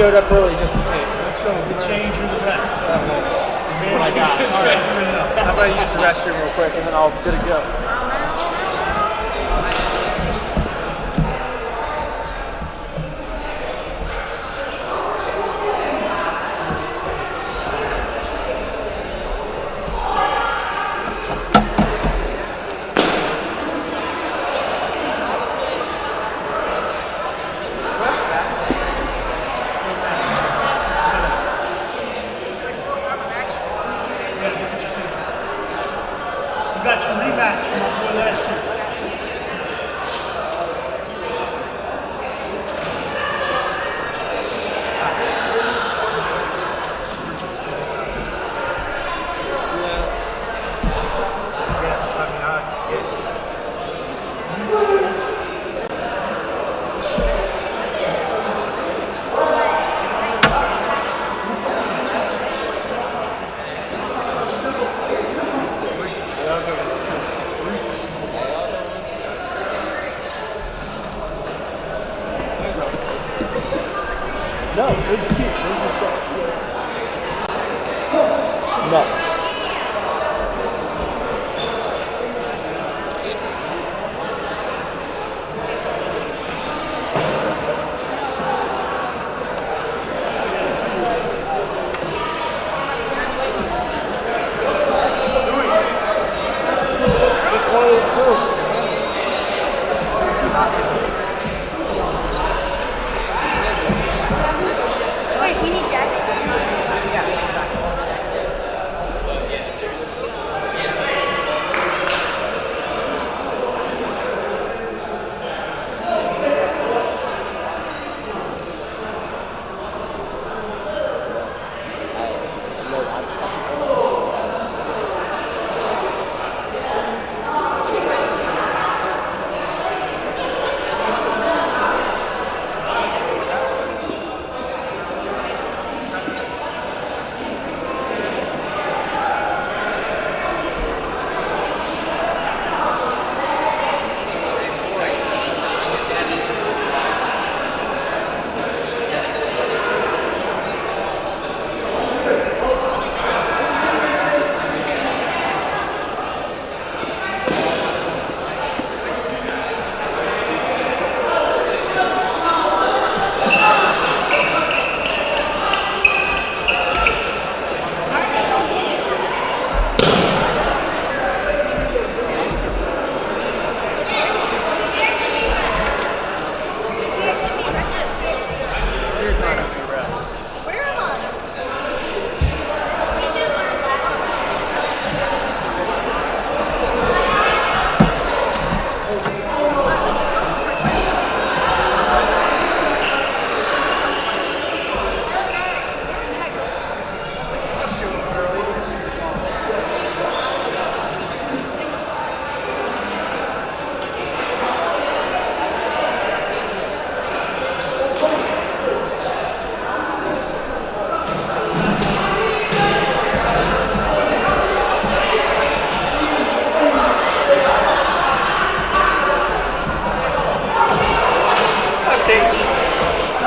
showed up early just in case. Let's go. The change or the rest. This is what I got. All right. How about I use the restroom real quick and then I'll good to go. You got your rematch from my boy last year. Yes, I mean, I get it. No, it's cute. Nuts. It's one of those girls. Wait, we need jackets?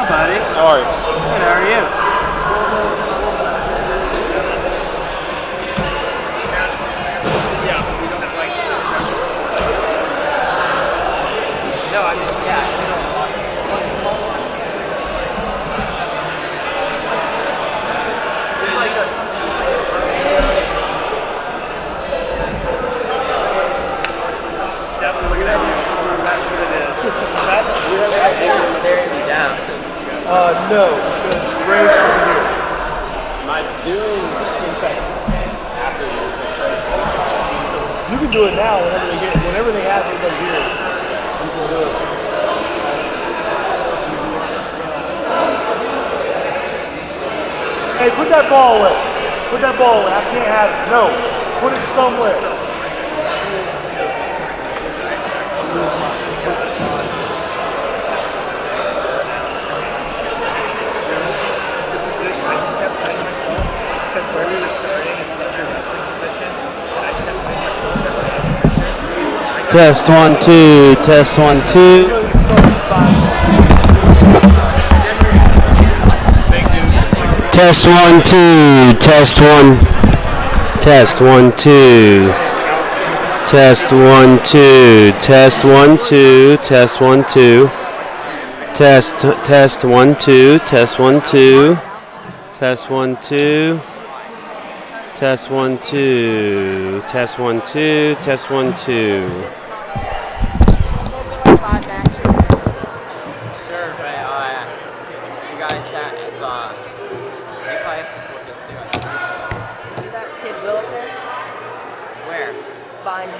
Buddy. How are you? Good, how are you? Yeah, we don't have like no, I mean, yeah. It's like a definitely look at that. That's what it is. That's staring you down. No, because Ray should be here. Am I doing skin checks after this? You can do it now whenever they have everybody here. You can do it. Hey, put that ball away. Put that ball away. I can't have it. No. Put it somewhere. Because where we were starting is such a wrestling position, and I kept putting myself in that position. Test 1 2. Test 1 2. Test 1 2. Test 1. Test 1 2. Test 1 2. Test 1 2. Test 1 2. Test 1 2. Test 1 2. Test 1 2. Test 1 2. Test 1 2. Test 1 2. Sure, but you guys that if you probably have some football too. See that kid Will up there? Where? Behind you.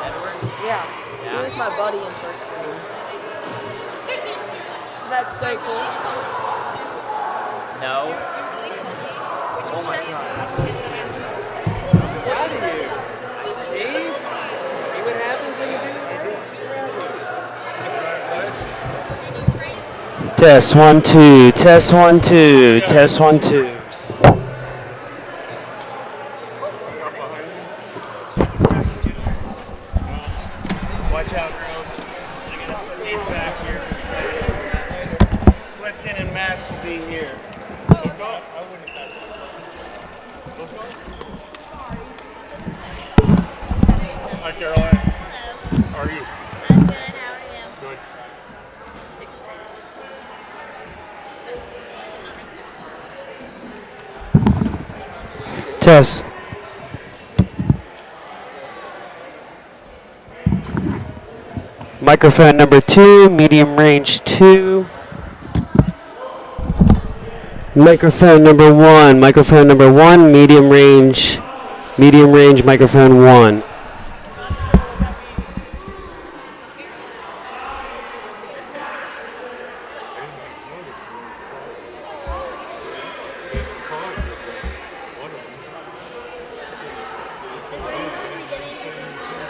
Edwards? Yeah. Yeah? He was my buddy in first grade. Isn't that so cool? No. Oh my god. Proud of you. See what happens when you do? Test 1 2. Test 1 2. Test 1 2. Watch out, girls. They're going to send these back here. Clifton and Max will be here. Hi, Caroline. How are you? I'm good. How are you? Good. Test. Microphone number 2, medium range 2. Microphone number 1, medium range, microphone 1. Did Brady go in the beginning? Is he small?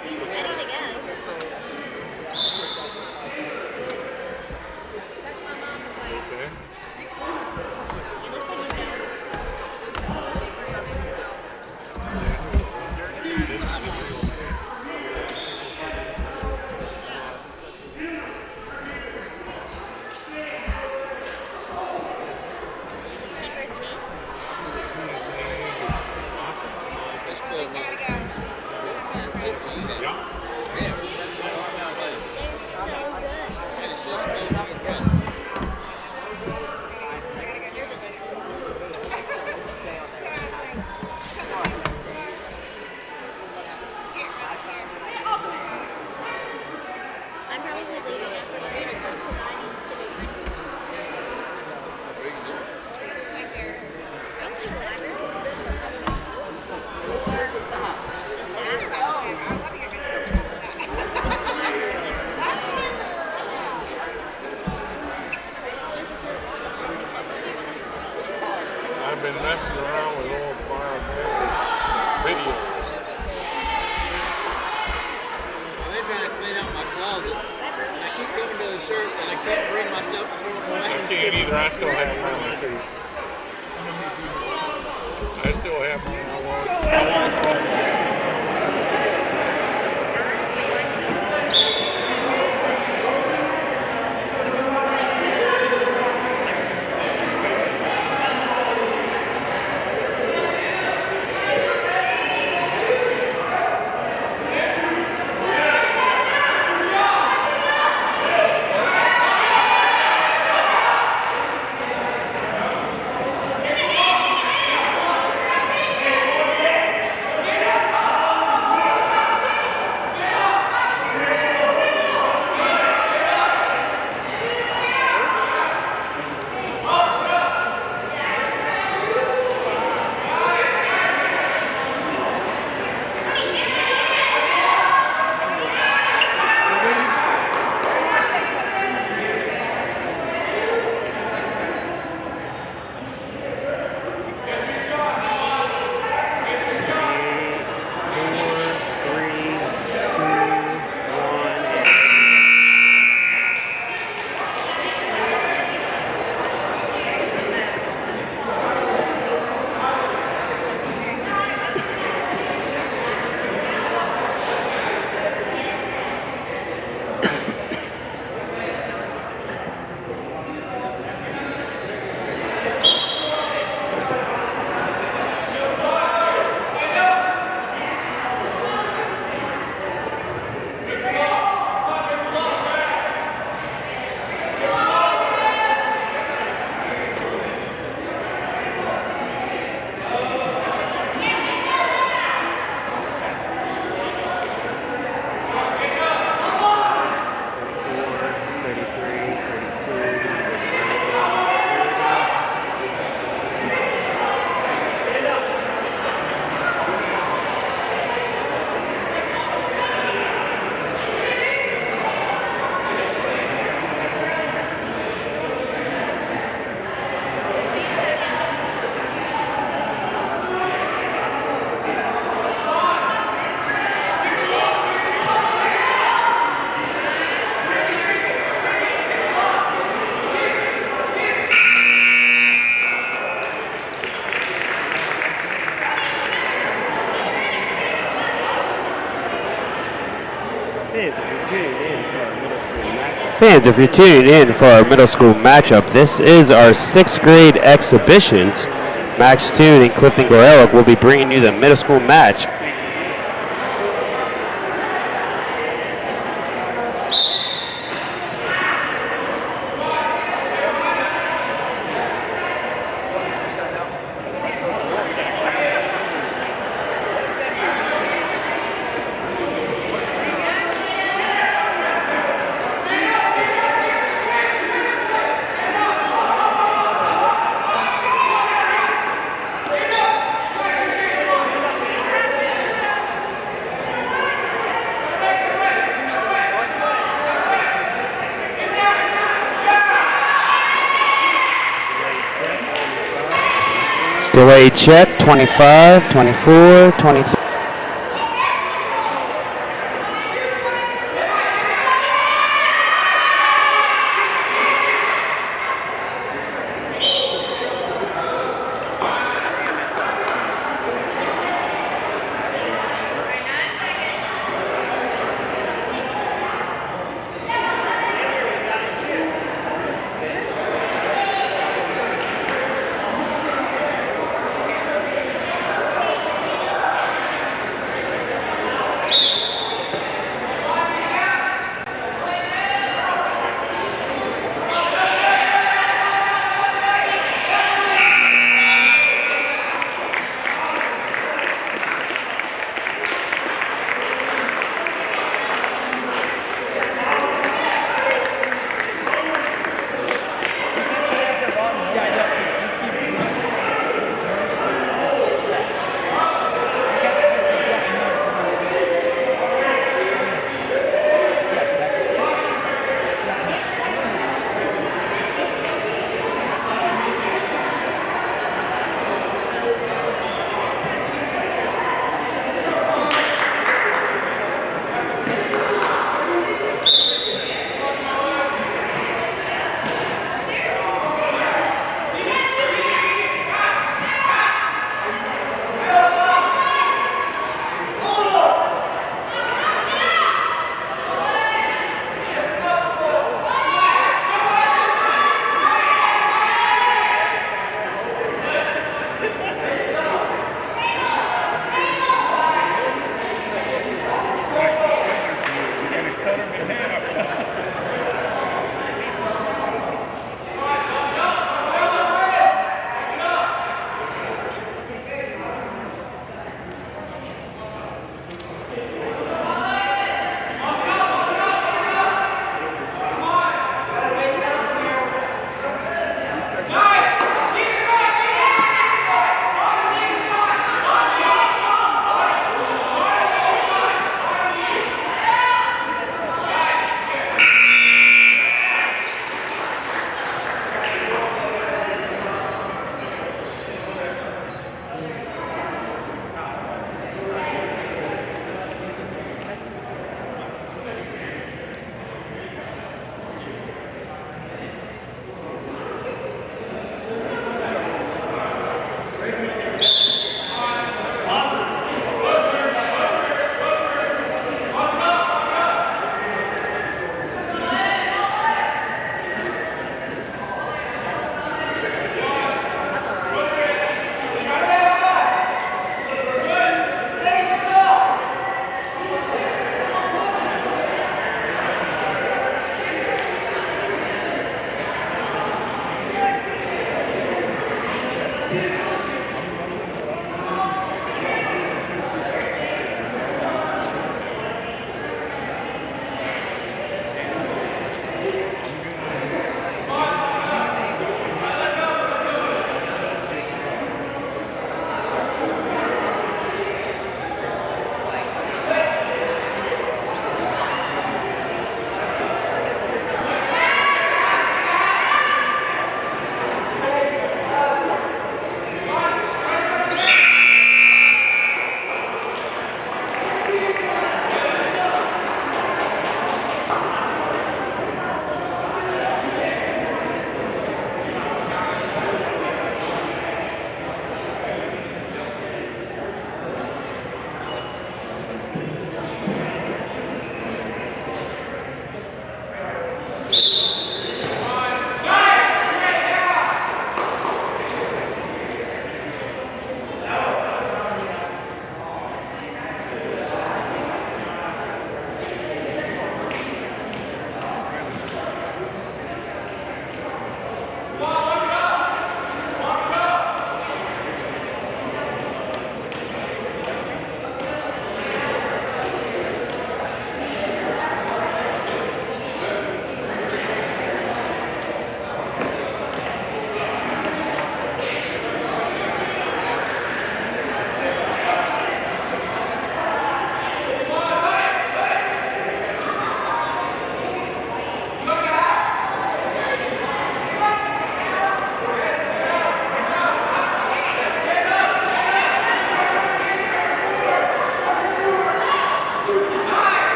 He's ready to go. That's my mom was like. He looks like he's going. Is it T versus T? They're so good. They're delicious. I'm probably leaving after the rehearsals because I need to do mine. Probably the library. Or the staff. High schoolers just heard about this really I've been messing around with old biomedical videos. They're trying to clean out my closet. And I keep coming to the shirts and I can't bring myself to do it. I can't either. I still have mine. I still have mine. I want Fans, if you're tuning in for our middle school matchup, this is our 6th grade exhibitions. Max Toon and Clifton Gorelick will be bringing you the middle school match. Delayed check, 25, 24, 23.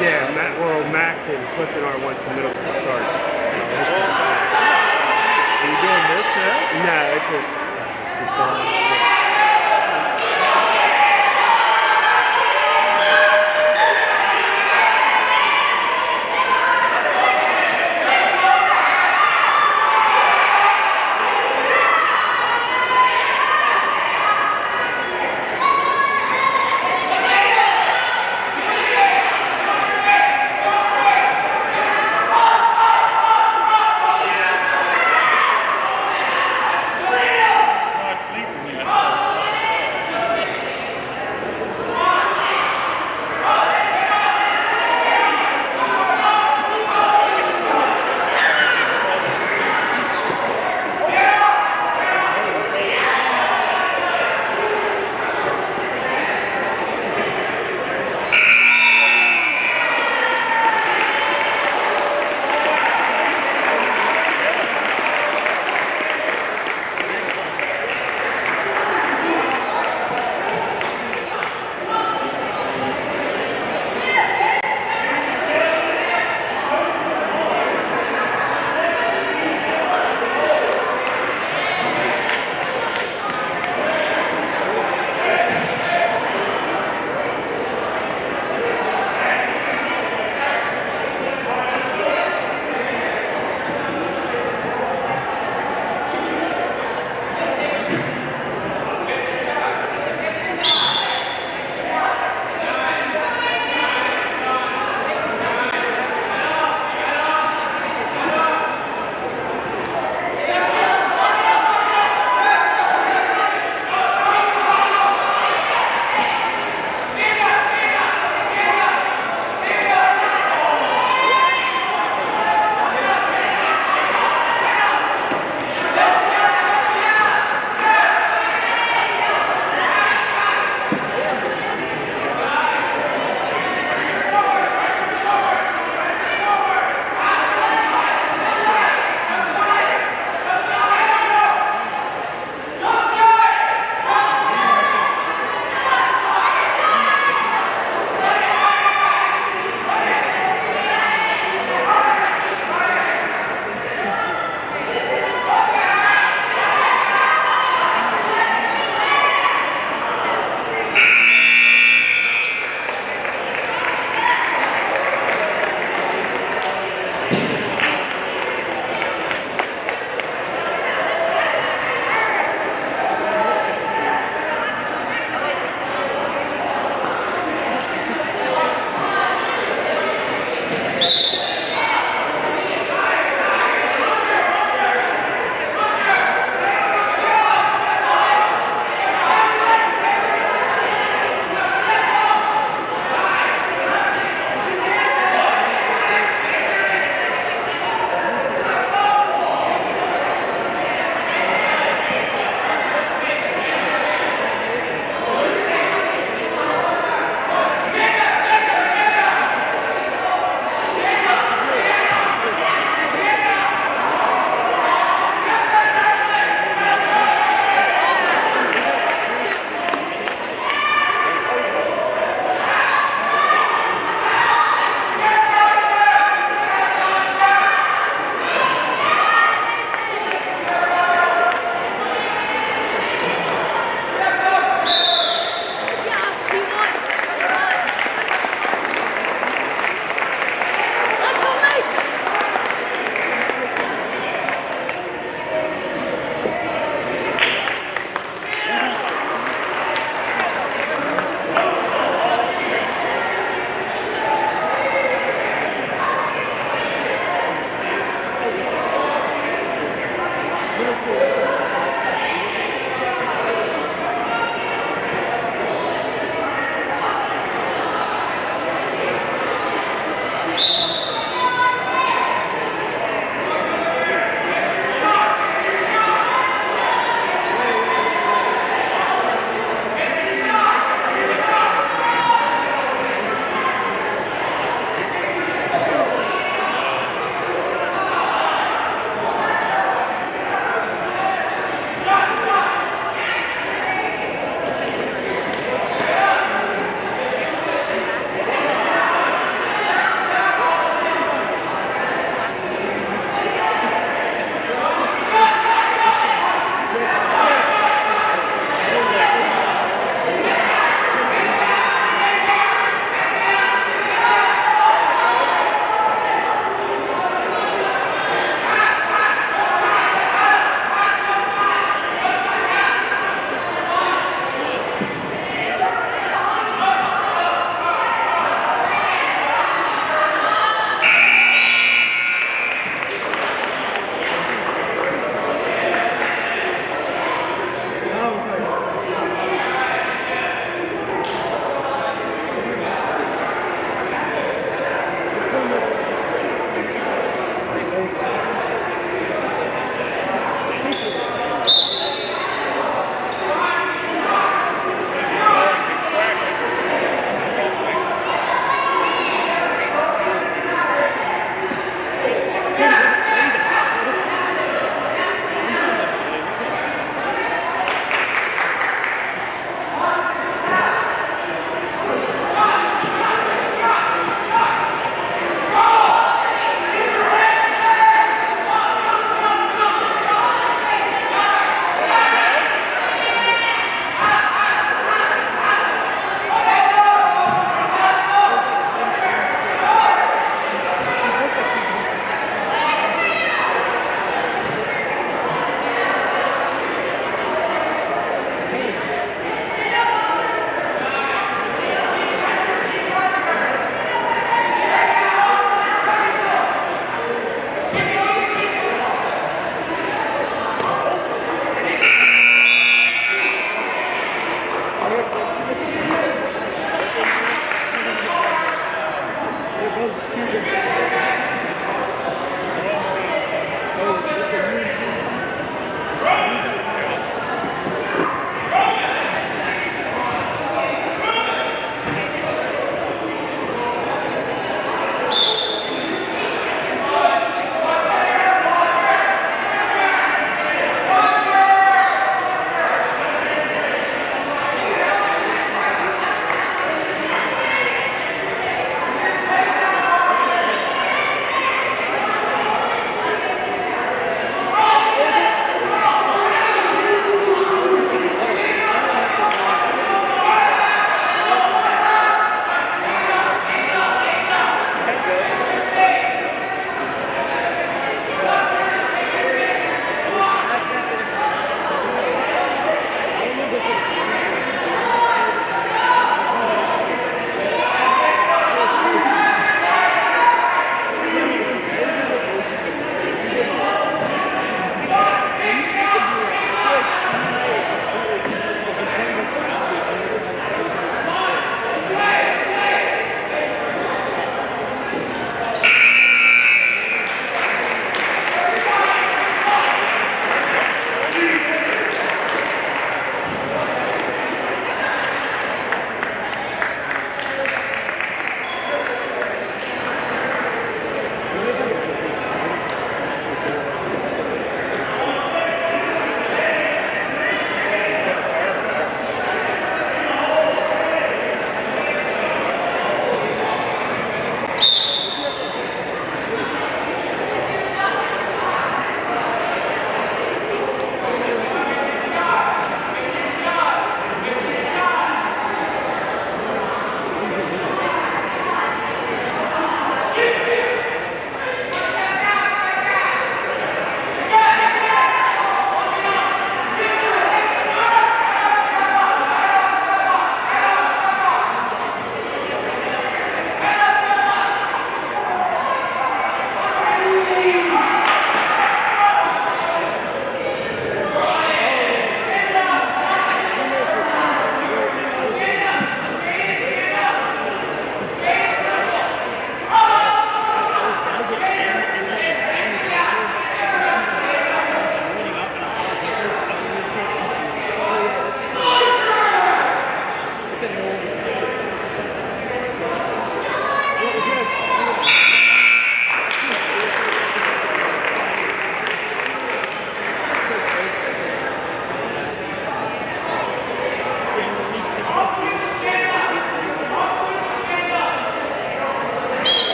Yeah, Max and Clifton are once the middle school starts. Are you doing this now? No, it's just Not sleeping yet.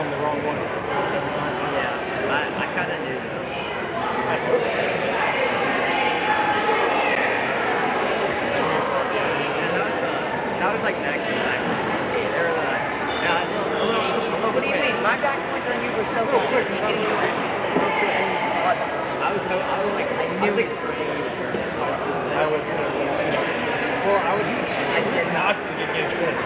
on the wrong one. Yeah, I kind of knew. That was like next to back. They were like, yeah, a little What do you mean? My back points on you were so quick. I was like, I knew it. I was well, I was not going to get good.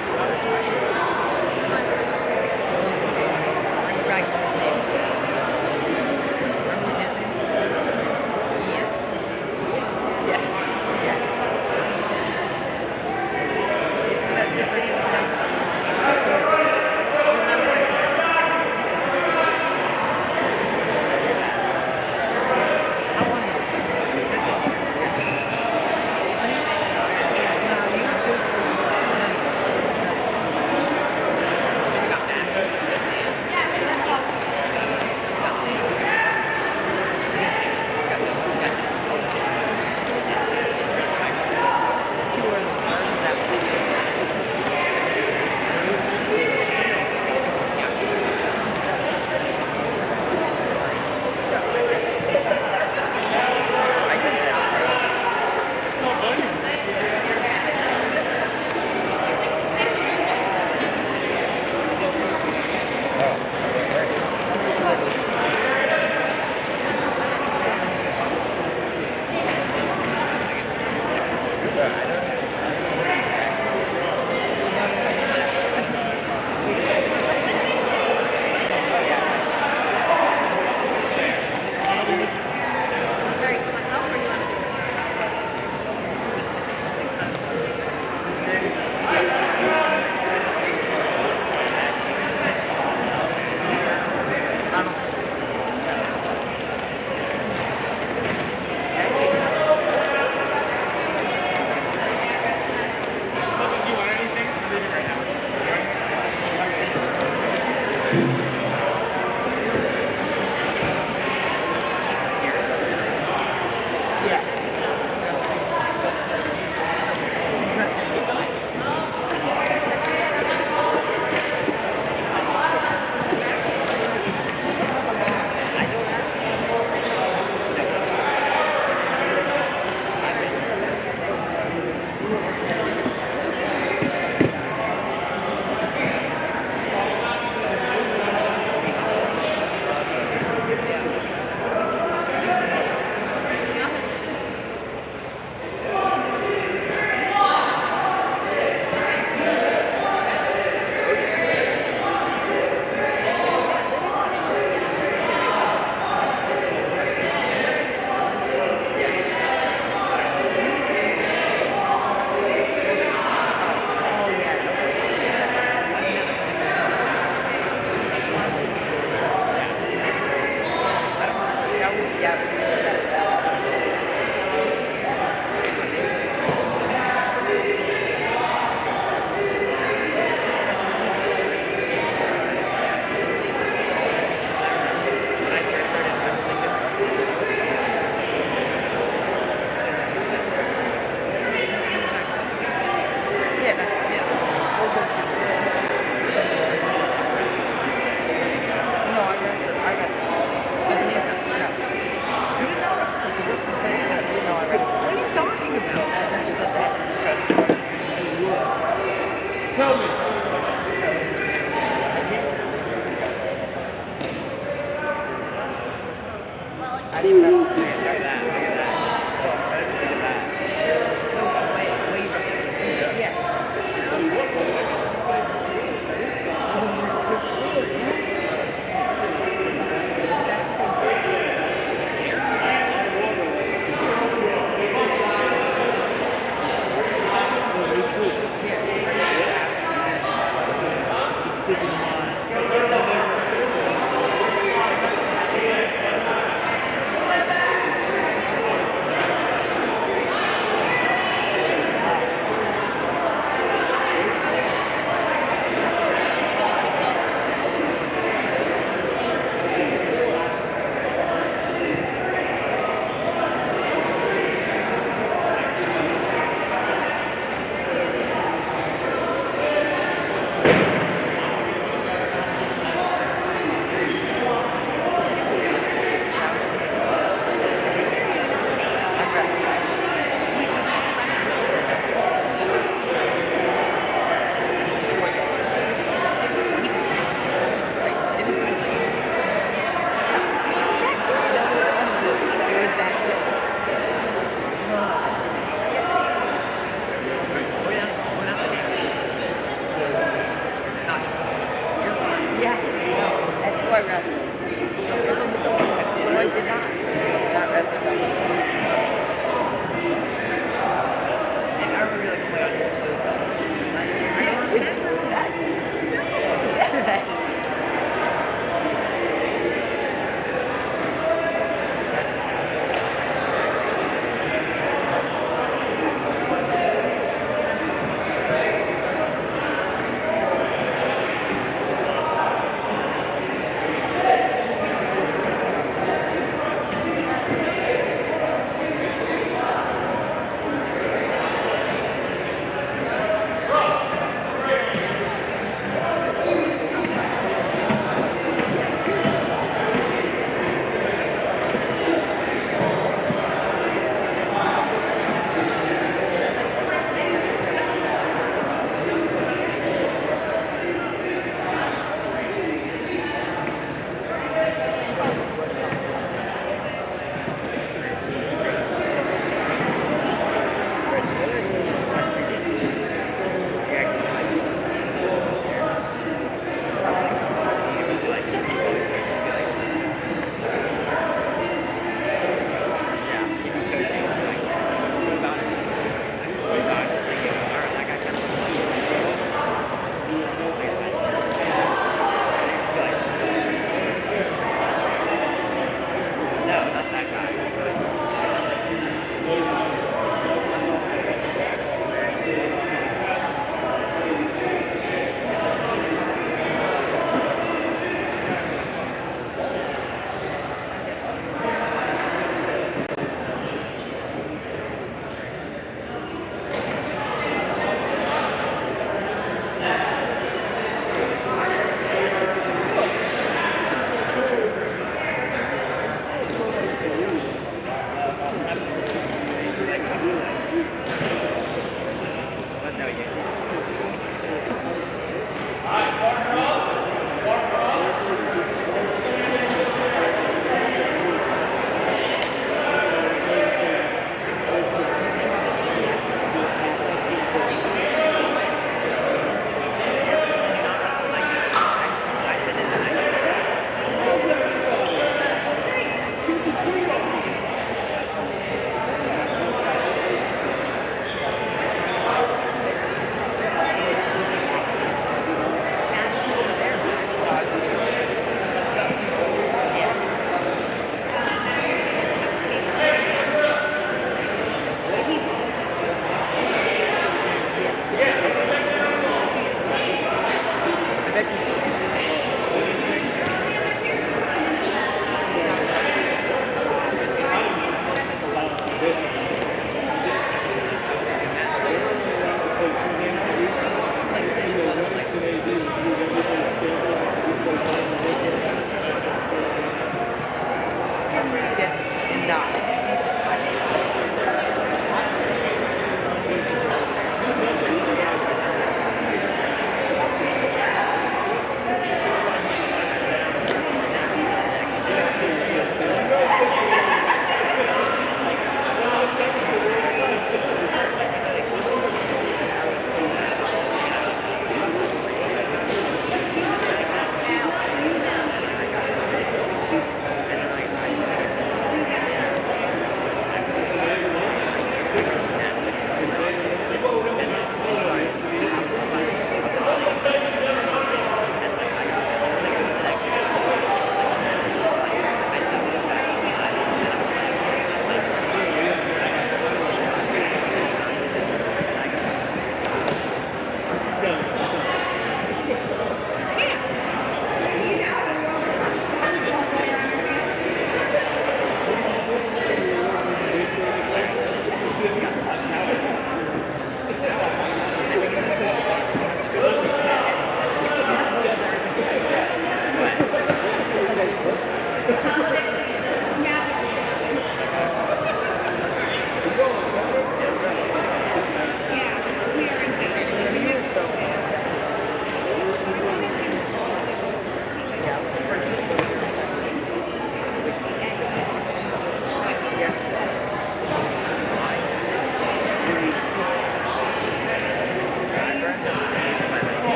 Tell me. I didn't even look at that. Look at that. Look at that.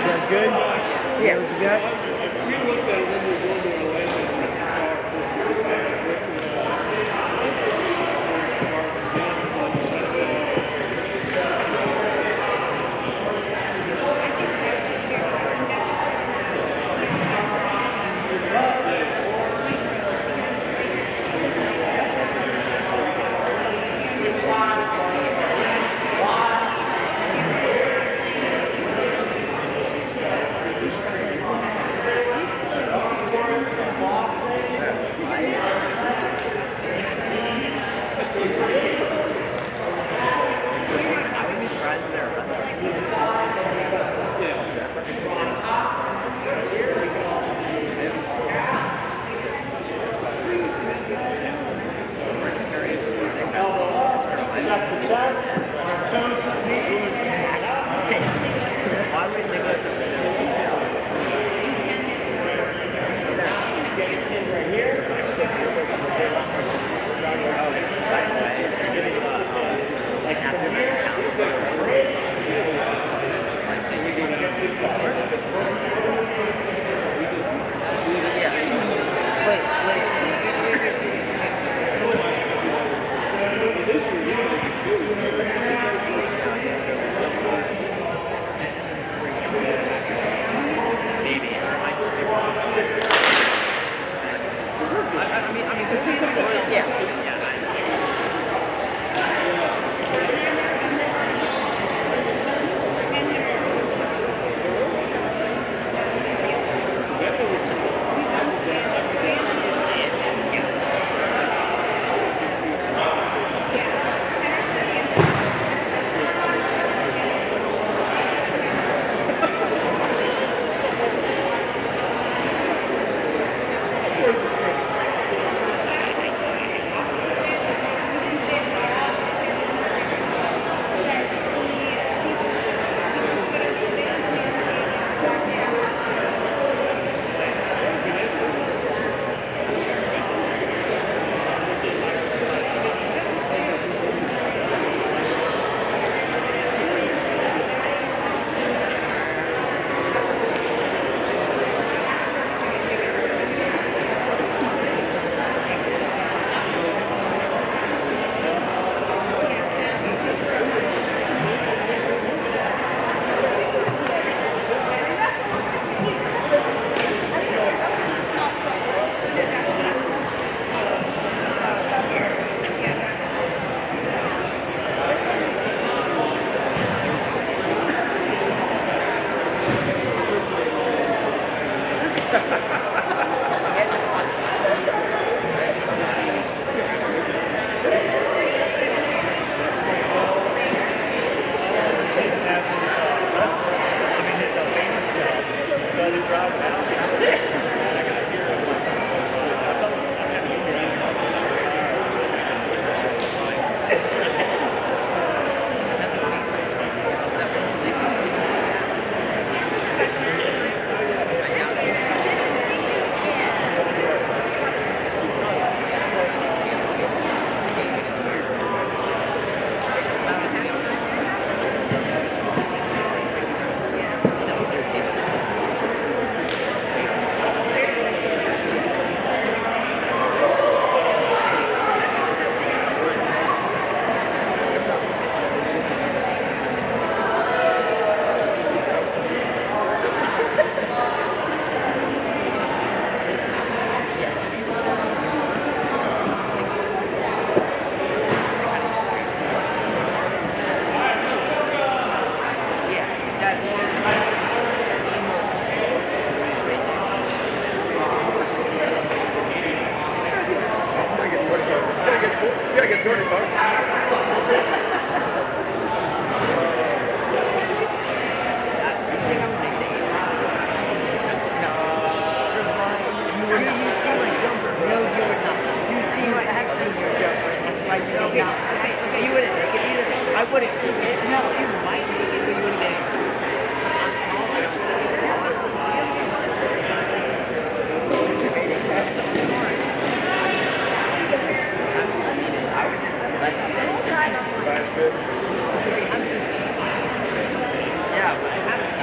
That's good? Yeah. What you got?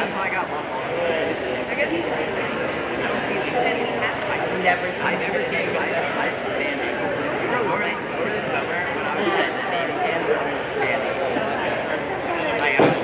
That's how I got one more. I never came by I Hispanic. Over the summer when I was at Navy camp, I was Hispanic. I was like,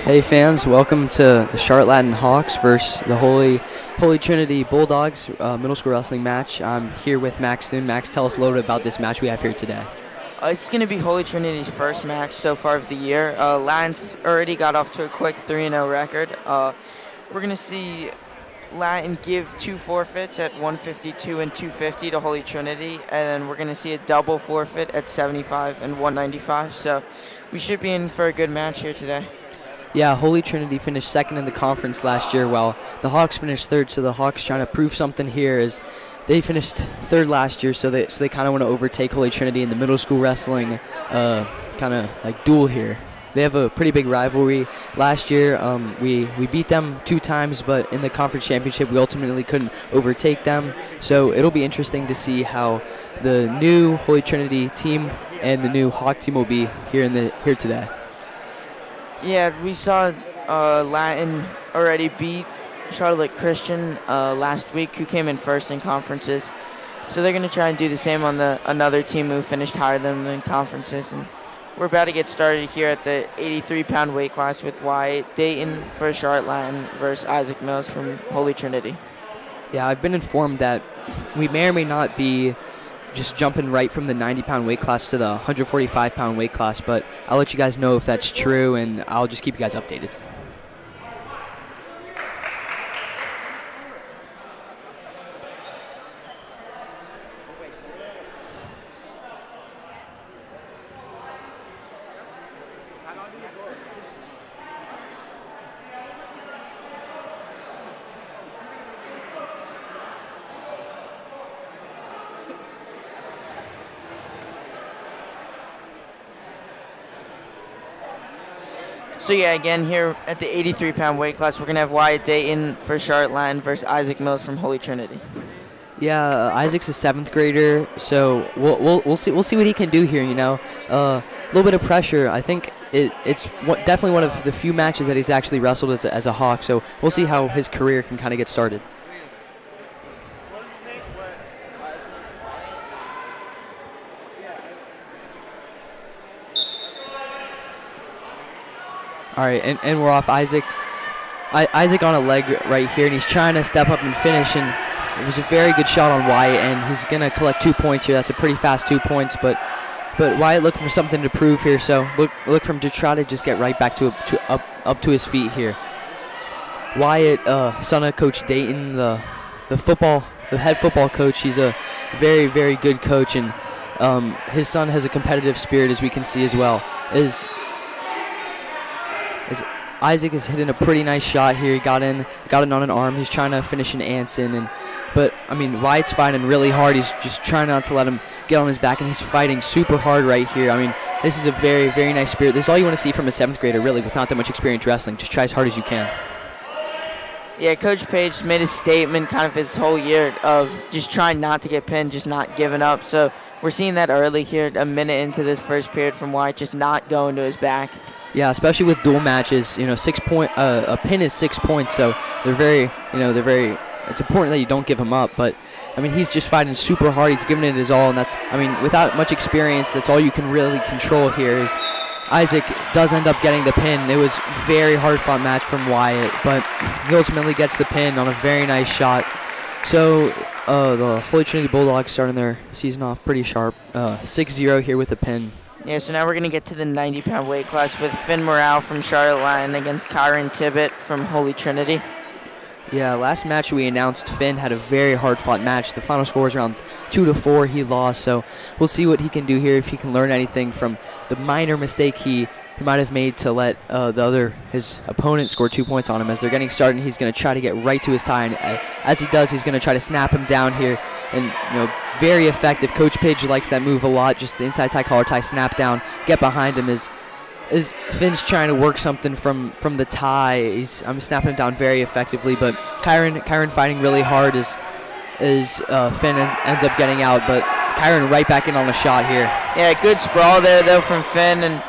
Hey fans, welcome to the Charlotte Latin Hawks versus the Holy Trinity Bulldogs middle school wrestling match. I'm here with Max Thune. Max, tell us a little bit about this match we have here today. This is going to be Holy Trinity's first match so far of the year. Latin's already got off to a quick 3-0 record. We're going to see Latin give 2 forfeits at 152 and 250 to Holy Trinity, and then we're going to see a double forfeit at 75 and 195. So we should be in for a good match here today. Yeah, Holy Trinity finished second in the conference last year while the Hawks finished third, so the Hawks trying to prove something here is they finished third last year, so they kind of want to overtake Holy Trinity in the middle school wrestling kind of like duel here. They have a pretty big rivalry. Last year, we beat them 2 times, but in the conference championship, we ultimately couldn't overtake them. So it'll be interesting to see how the new Holy Trinity team and the new Hawk team will be here today. Yeah, we saw Latin already beat Charlotte Christian last week, who came in first in conferences. So they're going to try and do the same on another team who finished higher than them in conferences. And we're about to get started here at the 83-pound weight class with Wyatt Dayton for Charlotte Latin versus Isaac Mills from Holy Trinity. Yeah, I've been informed that we may or may not be just jumping right from the 90-pound weight class to the 145-pound weight class, but I'll let you guys know if that's true, and I'll just keep you guys updated. So yeah, again here at the 83-pound weight class, we're gonna have Wyatt Dayton for Charlotte Latin versus Isaac Mills from Holy Trinity. Yeah, Isaac's a 7th grader, so we'll see what he can do here. You know, a little bit of pressure. I think it's definitely one of the few matches that he's actually wrestled as a Hawk. So we'll see how his career can kind of get started. All right, and we're off. Isaac on a leg right here, and he's trying to step up and finish, and it was a very good shot on Wyatt, and he's going to collect 2 points here. That's a pretty fast 2 points, but Wyatt looking for something to prove here, so look for him to try to just get right back up to his feet here. Wyatt, son of Coach Dayton, the head football coach, he's a very, very good coach, and his son has a competitive spirit, as we can see as well. As Isaac is hitting a pretty nice shot here. He got in on an arm. He's trying to finish an Anson, but I mean, Wyatt's fighting really hard. He's just trying not to let him get on his back, and he's fighting super hard right here. I mean, this is a very, very nice spirit. This is all you want to see from a 7th grader, really, with not that much experience wrestling. Just try as hard as you can. Yeah, Coach Page made a statement kind of his whole year of just trying not to get pinned, just not giving up. So we're seeing that early here, a minute into this first period from Wyatt, just not going to his back. Yeah, especially with dual matches, you know, a pin is 6 points, so they're very, it's important that you don't give him up, but I mean, he's just fighting super hard. He's giving it his all, and that's, I mean, without much experience, that's all you can really control here is Isaac does end up getting the pin. It was a very hard-fought match from Wyatt, but he ultimately gets the pin on a very nice shot. So the Holy Trinity Bulldogs starting their season off pretty sharp, 6-0 here with a pin. Yeah, so now we're going to get to the 90-pound weight class with Finn Morale from Charlotte Latin against Kyron Tibbett from Holy Trinity. Yeah, last match we announced Finn had a very hard-fought match. The final score was around 2-4. He lost, so we'll see what he can do here, if he can learn anything from the minor mistake he might have made to let his opponent score 2 points on him. As they're getting started, he's going to try to get right to his tie, and as he does, he's going to try to snap him down here, and very effective. Coach Page likes that move a lot, just the inside tie, collar tie, snap down, get behind him as Finn's trying to work something from the tie. I'm snapping him down very effectively, but Kyron fighting really hard as Finn ends up getting out, but Kyron right back in on the shot here. Yeah, good sprawl there though from Finn, and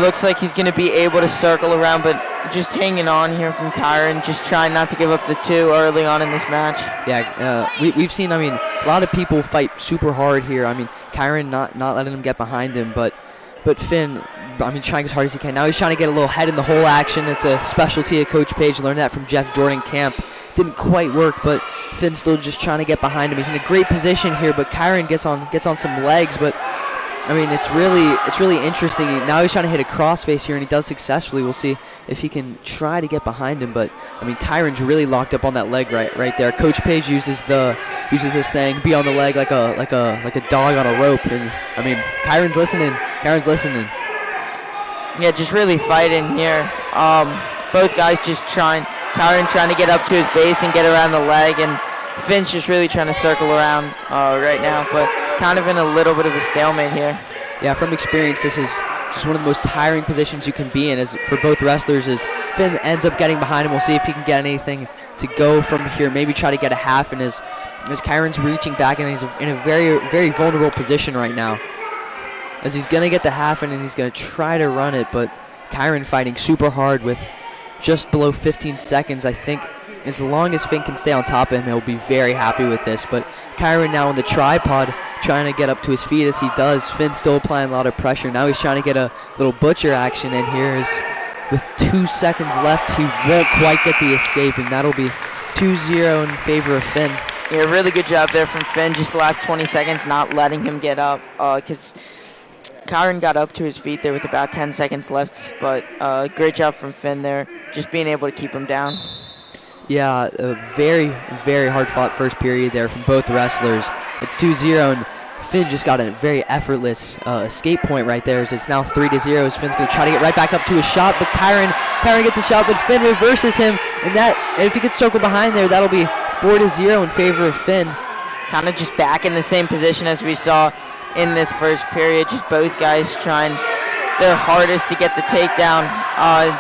looks like he's going to be able to circle around, but just hanging on here from Kyron, just trying not to give up the 2 early on in this match. Yeah, we've seen, I mean, a lot of people fight super hard here. I mean, Kyron not letting him get behind him, but Finn trying as hard as he can. Now he's trying to get a little head in the hole action. It's a specialty of Coach Page. Learned that from Jeff Jordan Camp. Didn't quite work, but Finn still just trying to get behind him. He's in a great position here, but Kyron gets on some legs. But I mean, it's really interesting. Now he's trying to hit a crossface here, and he does successfully. We'll see if he can try to get behind him. But I mean, Kyron's really locked up on that leg right there. Coach Page uses the saying, "Be on the leg like a dog on a rope." And I mean, Kyron's listening. Yeah, just really fighting here. Both guys just Kyron trying to get up to his base and get around the leg, and Finn's just really trying to circle around right now, but kind of in a little bit of a stalemate here. Yeah, from experience, this is just one of the most tiring positions you can be in as for both wrestlers. As Finn ends up getting behind him, we'll see if he can get anything to go from here, maybe try to get a half, and as Kyron's reaching back, and he's in a very, very vulnerable position right now. As he's going to get the half, and he's going to try to run it, but Kyron fighting super hard with just below 15 seconds. I think as long as Finn can stay on top of him, he'll be very happy with this. But Kyron now on the tripod, trying to get up to his feet as he does. Finn still applying a lot of pressure. Now he's trying to get a little butcher action in here. With 2 seconds left, he won't quite get the escape, and that'll be 2-0 in favor of Finn. Yeah, really good job there from Finn. Just the last 20 seconds, not letting him get up, because Kyron got up to his feet there with about 10 seconds left, but great job from Finn there, just being able to keep him down. Yeah, a very, very hard-fought first period there from both wrestlers. It's 2-0, and Finn just got a very effortless escape point right there. As it's now 3-0. As Finn's going to try to get right back up to his shot, but Kyron gets a shot, but Finn reverses him, and if he could circle behind there, that'll be 4-0 in favor of Finn. Kind of just back in the same position as we saw in this first period. Just both guys trying their hardest to get the takedown.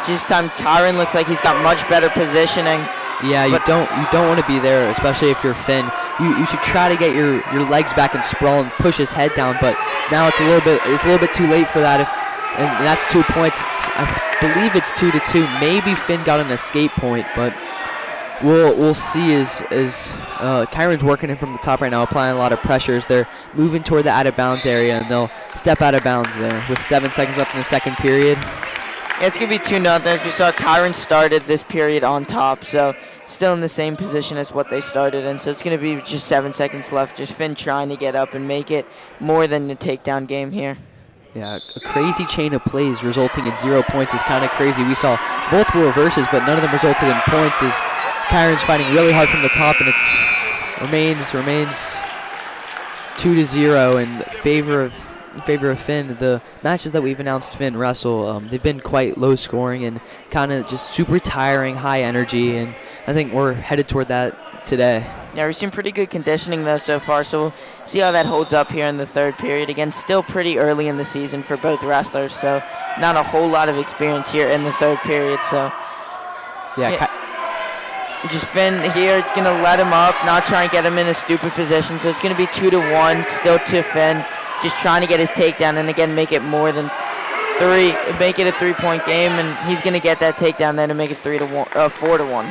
This time Kyron looks like he's got much better positioning. Yeah, you don't want to be there, especially if you're Finn. You should try to get your legs back and sprawl and push his head down. But now it's a little bit too late for that. And that's 2 points. I believe it's 2-2. Maybe Finn got an escape point, but we'll see as Kyron's working in from the top right now, applying a lot of pressure as they're moving toward the out of bounds area, and they'll step out of bounds there with 7 seconds left in the second period. Yeah, it's going to be 2-0. As we saw, Kyron started this period on top, so still in the same position as what they started in. So it's going to be just 7 seconds left. Just Finn trying to get up and make it more than a takedown game here. Yeah, a crazy chain of plays resulting in 0 points is kind of crazy. We saw multiple reverses, but none of them resulted in points as Kyron's fighting really hard from the top, and it remains 2-0 in favor of Finn. The matches that we've announced Finn wrestle, they've been quite low scoring and kind of just super tiring, high energy, and I think we're headed toward that today. Yeah, we've seen pretty good conditioning though so far, so we'll see how that holds up here in the third period. Again, still pretty early in the season for both wrestlers, so not a whole lot of experience here in the third period. So yeah. Just Finn here, it's going to let him up, not try and get him in a stupid position. So it's going to be 2-1, still to Finn. Just trying to get his takedown and, again, make it more than three. Make it a 3-point game, and he's going to get that takedown there to make it 4-1.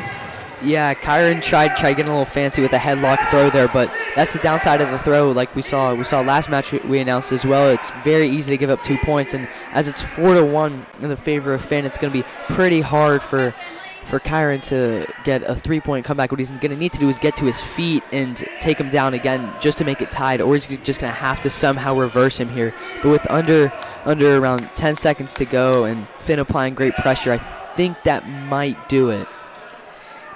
Yeah, Kyron tried getting a little fancy with a headlock throw there, but that's the downside of the throw. Like we saw last match we announced as well. It's very easy to give up 2 points, and as it's 4-1 in the favor of Finn, it's going to be pretty hard for Kyron to get a 3-point comeback. What he's going to need to do is get to his feet and take him down again just to make it tied, or he's just going to have to somehow reverse him here. But with under around 10 seconds to go and Finn applying great pressure, I think that might do it.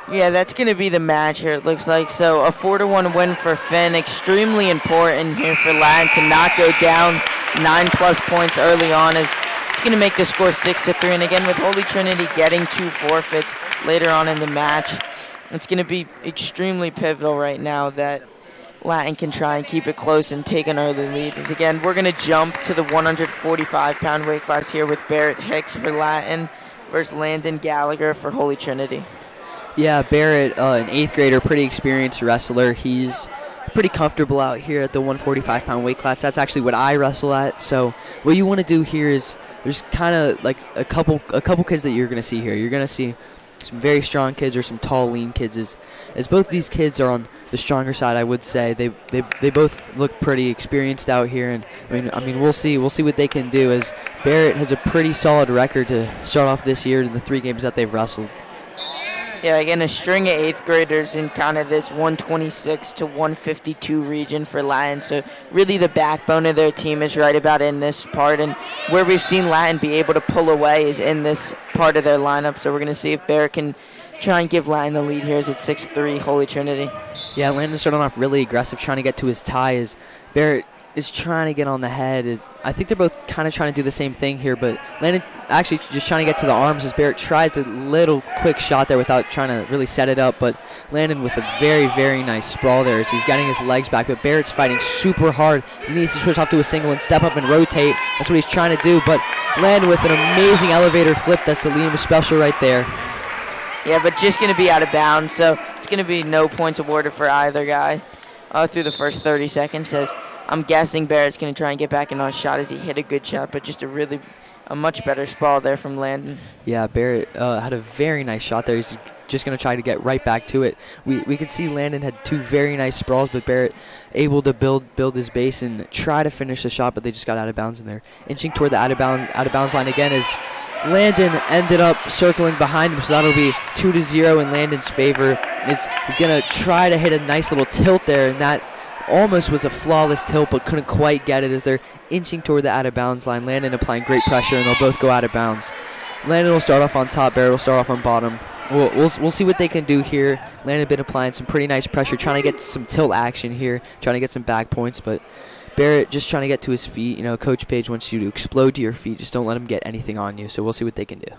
Yeah, that's going to be the match here, it looks like. So a 4-1 win for Finn. Extremely important here for Latin to not go down 9+ points early on, as it's going to make the score 6-3. And again, with Holy Trinity getting 2 forfeits later on in the match, it's going to be extremely pivotal right now that Latin can try and keep it close and take an early lead. As again, we're going to jump to the 145-pound weight class here with Barrett Hicks for Latin versus Landon Gallagher for Holy Trinity. Yeah, Barrett, an 8th grader, pretty experienced wrestler. He's pretty comfortable out here at the 145-pound weight class. That's actually what I wrestle at. So what you want to do here is there's kind of like a couple kids that you're going to see here. You're going to see some very strong kids or some tall, lean kids. As both these kids are on the stronger side, I would say they both look pretty experienced out here, and I mean we'll see what they can do, as Barrett has a pretty solid record to start off this year in the 3 games that they've wrestled. Yeah, again, a string of 8th graders in kind of this 126 to 152 region for Latin. So really the backbone of their team is right about in this part. And where we've seen Latin be able to pull away is in this part of their lineup. So we're going to see if Barrett can try and give Latin the lead here as it's 6-3 Holy Trinity. Yeah, Landon started off really aggressive, trying to get to his tie as Barrett is trying to get on the head. I think they're both kind of trying to do the same thing here, but Landon actually just trying to get to the arms as Barrett tries a little quick shot there without trying to really set it up, but Landon with a very, very nice sprawl there as he's getting his legs back, but Barrett's fighting super hard. He needs to switch off to a single and step up and rotate. That's what he's trying to do, but Landon with an amazing elevator flip. That's the Liam special right there. Yeah, but just going to be out of bounds, so it's going to be no points awarded for either guy through the first 30 seconds. As I'm guessing Barrett's going to try and get back in on a shot as he hit a good shot, but just a much better sprawl there from Landon. Yeah, Barrett had a very nice shot there. He's just going to try to get right back to it. We could see Landon had 2 very nice sprawls, but Barrett able to build his base and try to finish the shot, but they just got out of bounds in there. Inching toward the out of bounds line again as Landon ended up circling behind him, so that'll be 2-0 in Landon's favor. He's going to try to hit a nice little tilt there, and that almost was a flawless tilt, but couldn't quite get it as they're inching toward the out-of-bounds line. Landon applying great pressure, and they'll both go out of bounds. Landon will start off on top. Barrett will start off on bottom. We'll see what they can do here. Landon been applying some pretty nice pressure, trying to get some tilt action here, trying to get some back points, but Barrett just trying to get to his feet. You know, Coach Page wants you to explode to your feet. Just don't let him get anything on you, so we'll see what they can do.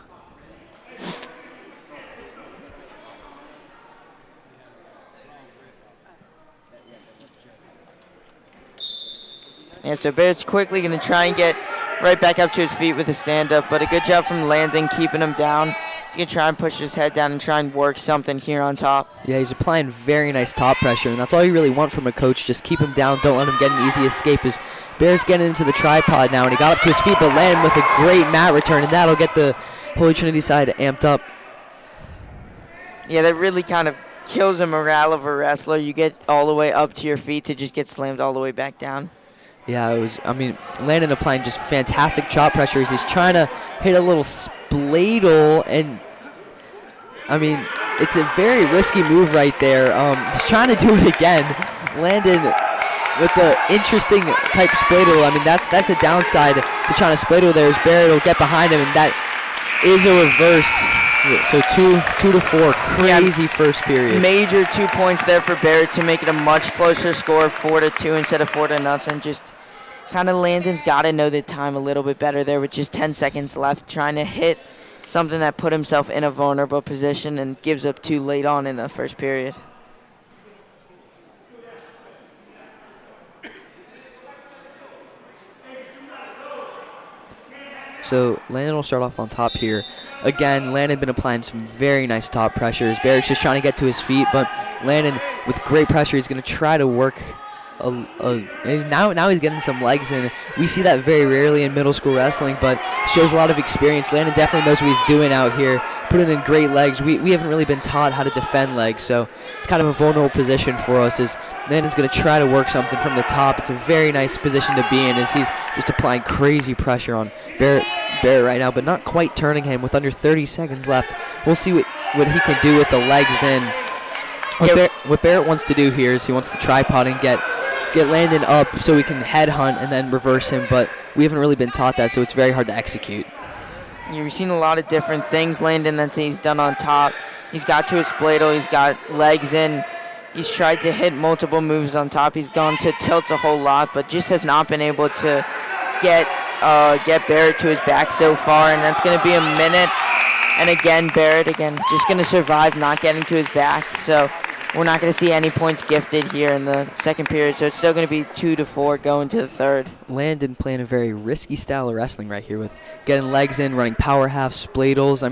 Yeah, so Barrett's quickly going to try and get right back up to his feet with a stand-up, but a good job from Landon keeping him down. He's going to try and push his head down and try and work something here on top. Yeah, he's applying very nice top pressure, and that's all you really want from a coach. Just keep him down. Don't let him get an easy escape. As Barrett's getting into the tripod now, and he got up to his feet, but Landon with a great mat return, and that'll get the Holy Trinity side amped up. Yeah, that really kind of kills the morale of a wrestler. You get all the way up to your feet to just get slammed all the way back down. Yeah, Landon applying just fantastic chop pressure as he's trying to hit a little spladle, and it's a very risky move right there. He's trying to do it again. Landon with the interesting type spladle. That's the downside to trying to spladle there, is Barrett will get behind him, and that is a reverse. So 2-4, crazy yeah, first period. Major 2 points there for Barrett to make it a much closer score, 4-2 instead of 4-0. Just kind of Landon's got to know the time a little bit better there with just 10 seconds left, trying to hit something that put himself in a vulnerable position and gives up 2 late on in the first period. So Landon will start off on top here. Again, Landon been applying some very nice top pressures. Barrett's just trying to get to his feet, but Landon with great pressure, he's going to try to work. Now he's getting some legs in. We see that very rarely in middle school wrestling, but shows a lot of experience. Landon definitely knows what he's doing out here, putting in great legs. We haven't really been taught how to defend legs, so it's kind of a vulnerable position for us as Landon's going to try to work something from the top. It's a very nice position to be in as he's just applying crazy pressure on Barrett right now, but not quite turning him with under 30 seconds left. We'll see what he can do with the legs in. What Barrett wants to do here is he wants to tripod and get Landon up so we can headhunt and then reverse him, but we haven't really been taught that, so it's very hard to execute. You've seen a lot of different things Landon that he's done on top. He's got to his spladle, he's got legs in, he's tried to hit multiple moves on top, he's gone to tilts a whole lot, but just has not been able to get Barrett to his back so far, and that's going to be a minute. And again, Barrett just going to survive not getting to his back, so we're not going to see any points gifted here in the second period, so it's still going to be 2-4 going to the third. Landon playing a very risky style of wrestling right here with getting legs in, running power halves, spladles.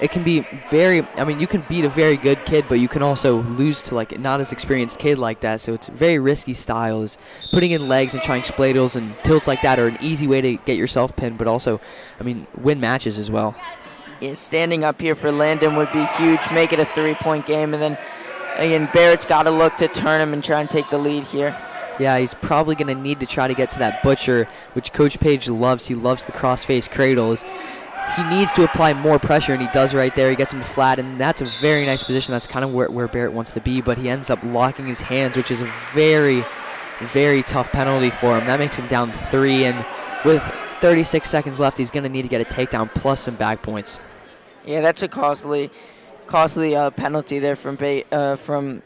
It can be you can beat a very good kid, but you can also lose to like not as experienced kid like that, so it's a very risky style. Is putting in legs and trying spladles and tilts like that are an easy way to get yourself pinned, but also, win matches as well. standing up here for Landon would be huge, make it a 3-point game, and then again, Barrett's got to look to turn him and try and take the lead here. Yeah, he's probably going to need to try to get to that butcher, which Coach Page loves. He loves the cross-face cradles. He needs to apply more pressure, and he does right there. He gets him flat, and that's a very nice position. That's kind of where Barrett wants to be, but he ends up locking his hands, which is a very, very tough penalty for him. That makes him down 3, and with 36 seconds left, he's going to need to get a takedown plus some back points. Yeah, that's a costly penalty there from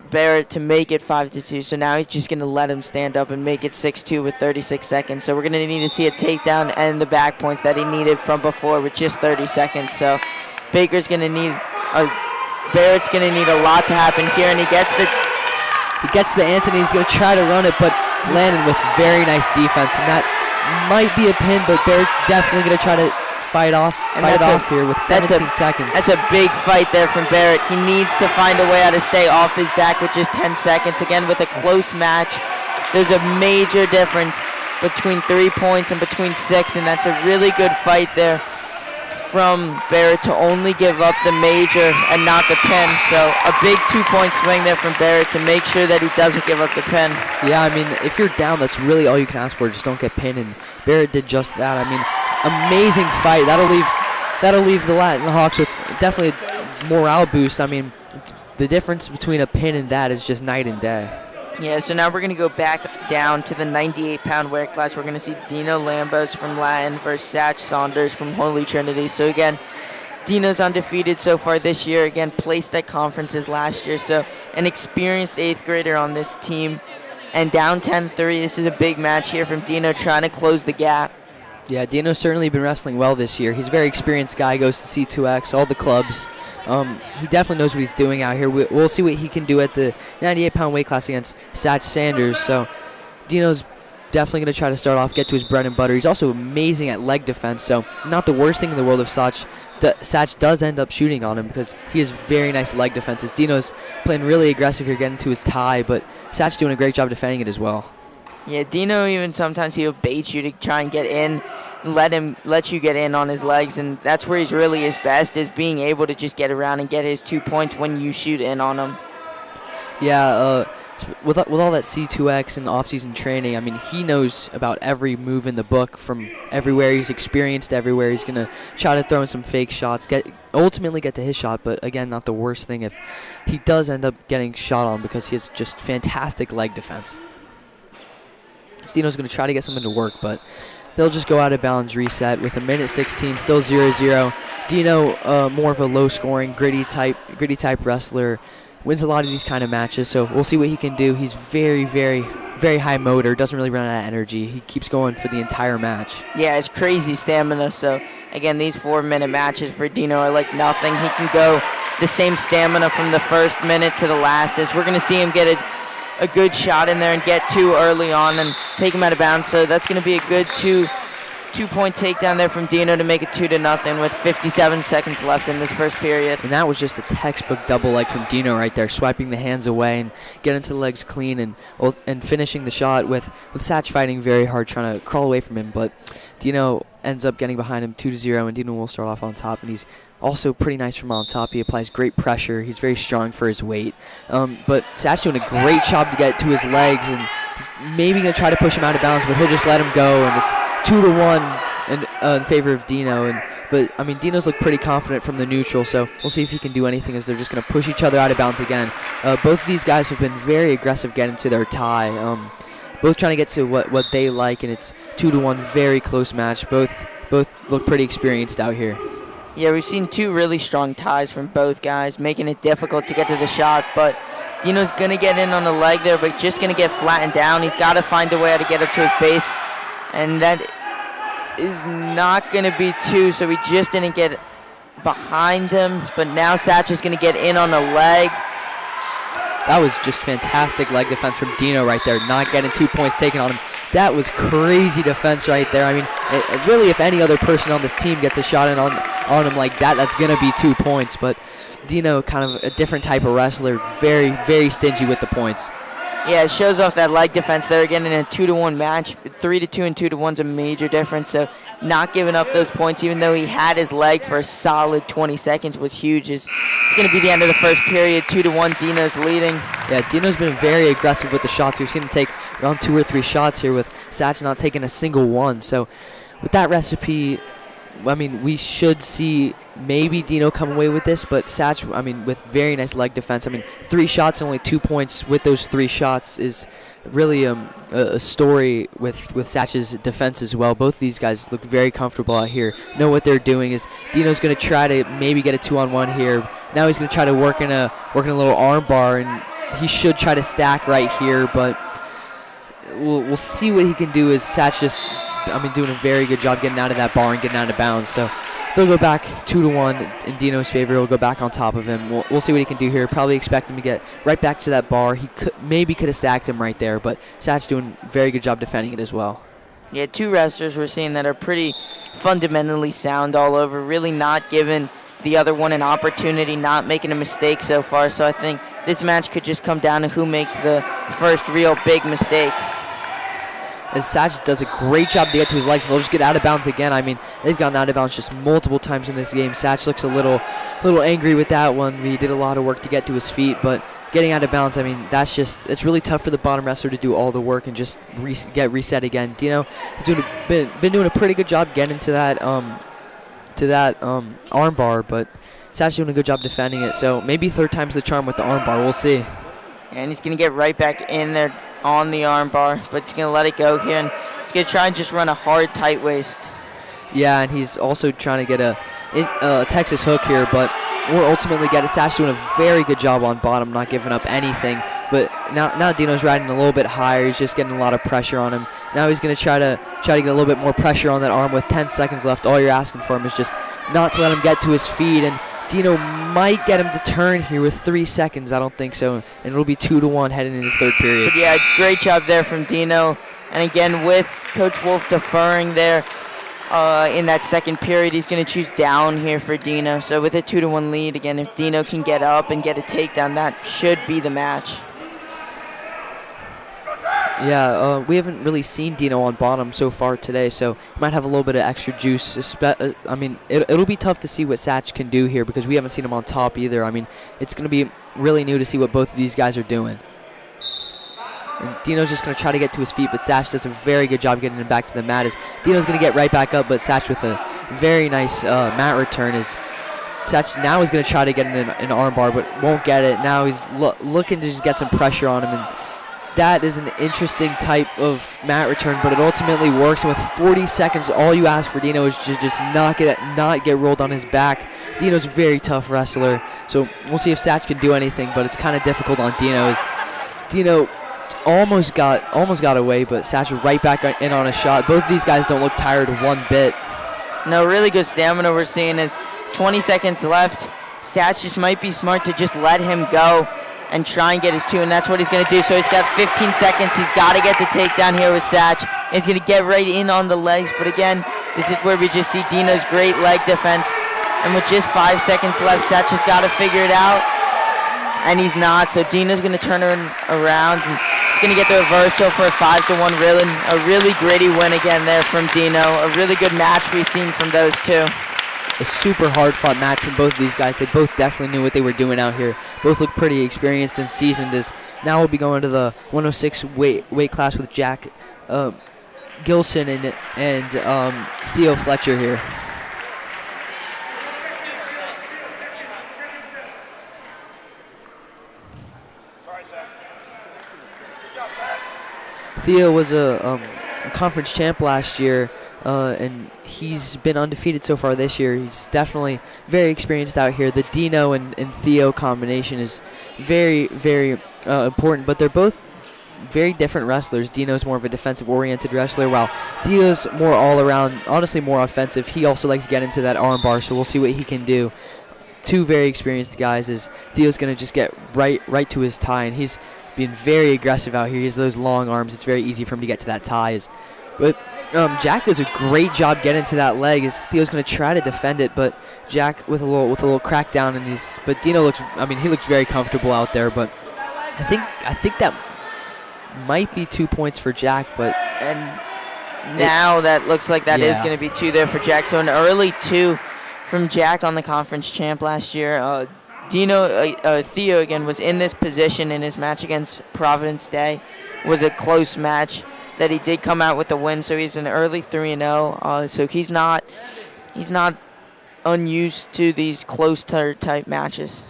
Barrett to make it 5-2. So now he's just going to let him stand up and make it 6-2 with 36 seconds. So we're going to need to see a takedown and the back points that he needed from before with just 30 seconds. So Barrett's going to need a lot to happen here, and he gets the answer, and he's going to try to run it, but Landon with very nice defense, and that might be a pin, but Barrett's definitely going to try to fight it off here with 17 seconds. That's a big fight there from Barrett. He needs to find a way how to stay off his back with just 10 seconds. Again, with a close match, there's a major difference between 3 points and between 6, and that's a really good fight there from Barrett to only give up the major and not the pin. So a big 2-point swing there from Barrett to make sure that he doesn't give up the pin. Yeah, I mean, if you're down, that's really all you can ask for. Just don't get pinned, and Barrett did just that. I mean, amazing fight. That'll leave the Hawks with definitely a morale boost. I mean, the difference between a pin and that is just night and day. Yeah, so now we're going to go back down to the 98-pound weight class. We're going to see Dino Lambos from Latin versus Satch Saunders from Holy Trinity. So again, Dino's undefeated so far this year. Again, placed at conferences last year. So an experienced 8th grader on this team. And down 10-3, this is a big match here from Dino trying to close the gap. Yeah, Dino's certainly been wrestling well this year. He's a very experienced guy, goes to C2X, all the clubs. He definitely knows what he's doing out here. We'll see what he can do at the 98-pound weight class against Satch Sanders. So Dino's definitely going to try to start off, get to his bread and butter. He's also amazing at leg defense, so not the worst thing in the world if Satch does end up shooting on him, because he has very nice leg defenses. Dino's playing really aggressive here, getting to his tie, but Satch doing a great job defending it as well. Yeah, Dino even sometimes he'll bait you to try and get in, let you get in on his legs, and that's where he's really his best, is being able to just get around and get his 2 points when you shoot in on him. Yeah, with all that C2X and off-season training, I mean, he knows about every move in the book from everywhere. He's experienced everywhere. He's going to try to throw in some fake shots, ultimately get to his shot, but again, not the worst thing if he does end up getting shot on, because he has just fantastic leg defense. Dino's going to try to get something to work, but they'll just go out of bounds, reset with a minute 16, still 0-0. Dino, more of a low-scoring, gritty type wrestler, wins a lot of these kind of matches, so we'll see what he can do. He's very, very, very high motor, doesn't really run out of energy. He keeps going for the entire match. Yeah, it's crazy stamina, so again, these 4-minute matches for Dino are like nothing. He can go the same stamina from the first minute to the last, as we're going to see him get a good shot in there and get 2 early on and take him out of bounds. So that's going to be a good two-point takedown there from Dino to make it 2-0 with 57 seconds left in this first period. And that was just a textbook double leg from Dino right there, swiping the hands away and getting to the legs clean and finishing the shot with Satch fighting very hard, trying to crawl away from him. But Dino ends up getting behind him 2-0, and Dino will start off on top, and he's also pretty nice from on top. He applies great pressure. He's very strong for his weight. But Satch doing a great job to get to his legs, and he's maybe going to try to push him out of bounds, but he'll just let him go, and it's 2-1 in favor of Dino. But I mean, Dino's looked pretty confident from the neutral, so we'll see if he can do anything, as they're just going to push each other out of bounds again. Both of these guys have been very aggressive getting to their tie. Both trying to get to what they like, and it's 2-1, very close match. Both look pretty experienced out here. Yeah, we've seen 2 really strong ties from both guys, making it difficult to get to the shot, but Dino's going to get in on the leg there, but just going to get flattened down. He's got to find a way how to get up to his base, and that is not going to be 2, so he just didn't get behind him, but now Satch is going to get in on the leg. That was just fantastic leg defense from Dino right there, not getting 2 points taken on him. That was crazy defense right there. I mean, really, if any other person on this team gets a shot in on him like that, that's going to be 2 points. But Dino, kind of a different type of wrestler, very, very stingy with the points. Yeah, it shows off that leg defense there again in a 2-to-1 match. 3-2 and 2-to-1's a major difference. So not giving up those points, even though he had his leg for a solid 20 seconds, was huge. It's going to be the end of the first period. 2-1, Dino's leading. Yeah, Dino's been very aggressive with the shots. We've seen him take around 2 or 3 shots here with Satch not taking a single one. So with that recipe, I mean, we should see maybe Dino come away with this, but Satch, I mean, with very nice leg defense. I mean, 3 shots and only 2 points with those 3 shots is really a story with Satch's defense as well. Both of these guys look very comfortable out here, know what they're doing. Is Dino's going to try to maybe get a 2-on-1 here. Now he's going to try to work in a little arm bar, and he should try to stack right here, but we'll see what he can do. As Satch just, I mean, doing a very good job getting out of that bar and getting out of bounds. So they'll go back 2-1 in Dino's favor. He'll go back on top of him. We'll see what he can do here. Probably expect him to get right back to that bar. He could have stacked him right there, but Satch doing a very good job defending it as well. Yeah, 2 wrestlers we're seeing that are pretty fundamentally sound all over, really not giving the other one an opportunity, not making a mistake so far. So I think this match could just come down to who makes the first real big mistake. As Satch does a great job to get to his legs, and they'll just get out of bounds again. I mean, they've gotten out of bounds just multiple times in this game. Satch looks a little angry with that one. He did a lot of work to get to his feet, but getting out of bounds, I mean, it's really tough for the bottom wrestler to do all the work and just get reset again. Dino has been doing a pretty good job getting to that arm bar, but Satch doing a good job defending it. So maybe 3rd time's the charm with the arm bar. We'll see. And he's going to get right back in there on the arm bar, but he's going to let it go here, and he's going to try and just run a hard tight waist. Yeah, and he's also trying to get a Texas hook here, but we'll ultimately get it. Satch doing a very good job on bottom, not giving up anything. But now Dino's riding a little bit higher. He's just getting a lot of pressure on him. Now he's going to try to get a little bit more pressure on that arm with 10 seconds left. All you're asking for him is just not to let him get to his feet, and Dino might get him to turn here with 3 seconds. I don't think so. And it'll be 2-1 heading into the 3rd period. But yeah, great job there from Dino. And again, with Coach Wolf deferring there in that 2nd period, he's going to choose down here for Dino. So with a 2-1 lead, again, if Dino can get up and get a takedown, that should be the match. Yeah, we haven't really seen Dino on bottom so far today, so he might have a little bit of extra juice. I mean, it'll be tough to see what Satch can do here because we haven't seen him on top either. I mean, it's going to be really new to see what both of these guys are doing. And Dino's just going to try to get to his feet, but Satch does a very good job getting him back to the mat. As Dino's going to get right back up, but Satch with a very nice mat return. As Satch now is going to try to get an arm bar, but won't get it. Now he's looking to just get some pressure on him, and that is an interesting type of mat return, but it ultimately works. And with 40 seconds, all you ask for Dino is to just not get rolled on his back. Dino's a very tough wrestler, so we'll see if Satch can do anything, but it's kind of difficult on Dino. Dino almost got away, but Satch right back in on a shot. Both of these guys don't look tired one bit. No, really good stamina we're seeing. Is 20 seconds left. Satch just might be smart to just let him go and try and get his 2, and that's what he's going to do. So he's got 15 seconds. He's got to get the takedown here with Satch. He's going to get right in on the legs, but again, this is where we just see Dino's great leg defense. And with just 5 seconds left, Satch has got to figure it out, and he's not. So Dino's going to turn around, and he's going to get the reversal for a 5-1 a really gritty win again there from Dino. A really good match we've seen from those two. A super hard-fought match from both of these guys. They both definitely knew what they were doing out here. Both look pretty experienced and seasoned. As now we'll be going to the 106 weight class with Jack Gilson and Theo Fletcher here. Theo was a conference champ last year, and he's been undefeated so far this year. He's definitely very experienced out here. The Dino and Theo combination is very, very important, but they're both very different wrestlers. Dino's more of a defensive-oriented wrestler, while Theo's more all-around, honestly more offensive. He also likes to get into that arm bar, so we'll see what he can do. Two very experienced guys. As Theo's going to just get right to his tie, and he's being very aggressive out here. He has those long arms. It's very easy for him to get to that tie. But Jack does a great job getting to that leg. As Theo's going to try to defend it, but Jack with a little crackdown, and but Dino looks. I mean, he looks very comfortable out there. But I think that might be 2 points for Jack, but And now that looks like that is Yeah. going to be 2 there for Jack. So an early 2 from Jack on the conference champ last year. Theo again was in this position in his match against Providence Day. Was a close match that he did come out with the win. So he's an early 3-0. So he's not unused to these close type matches.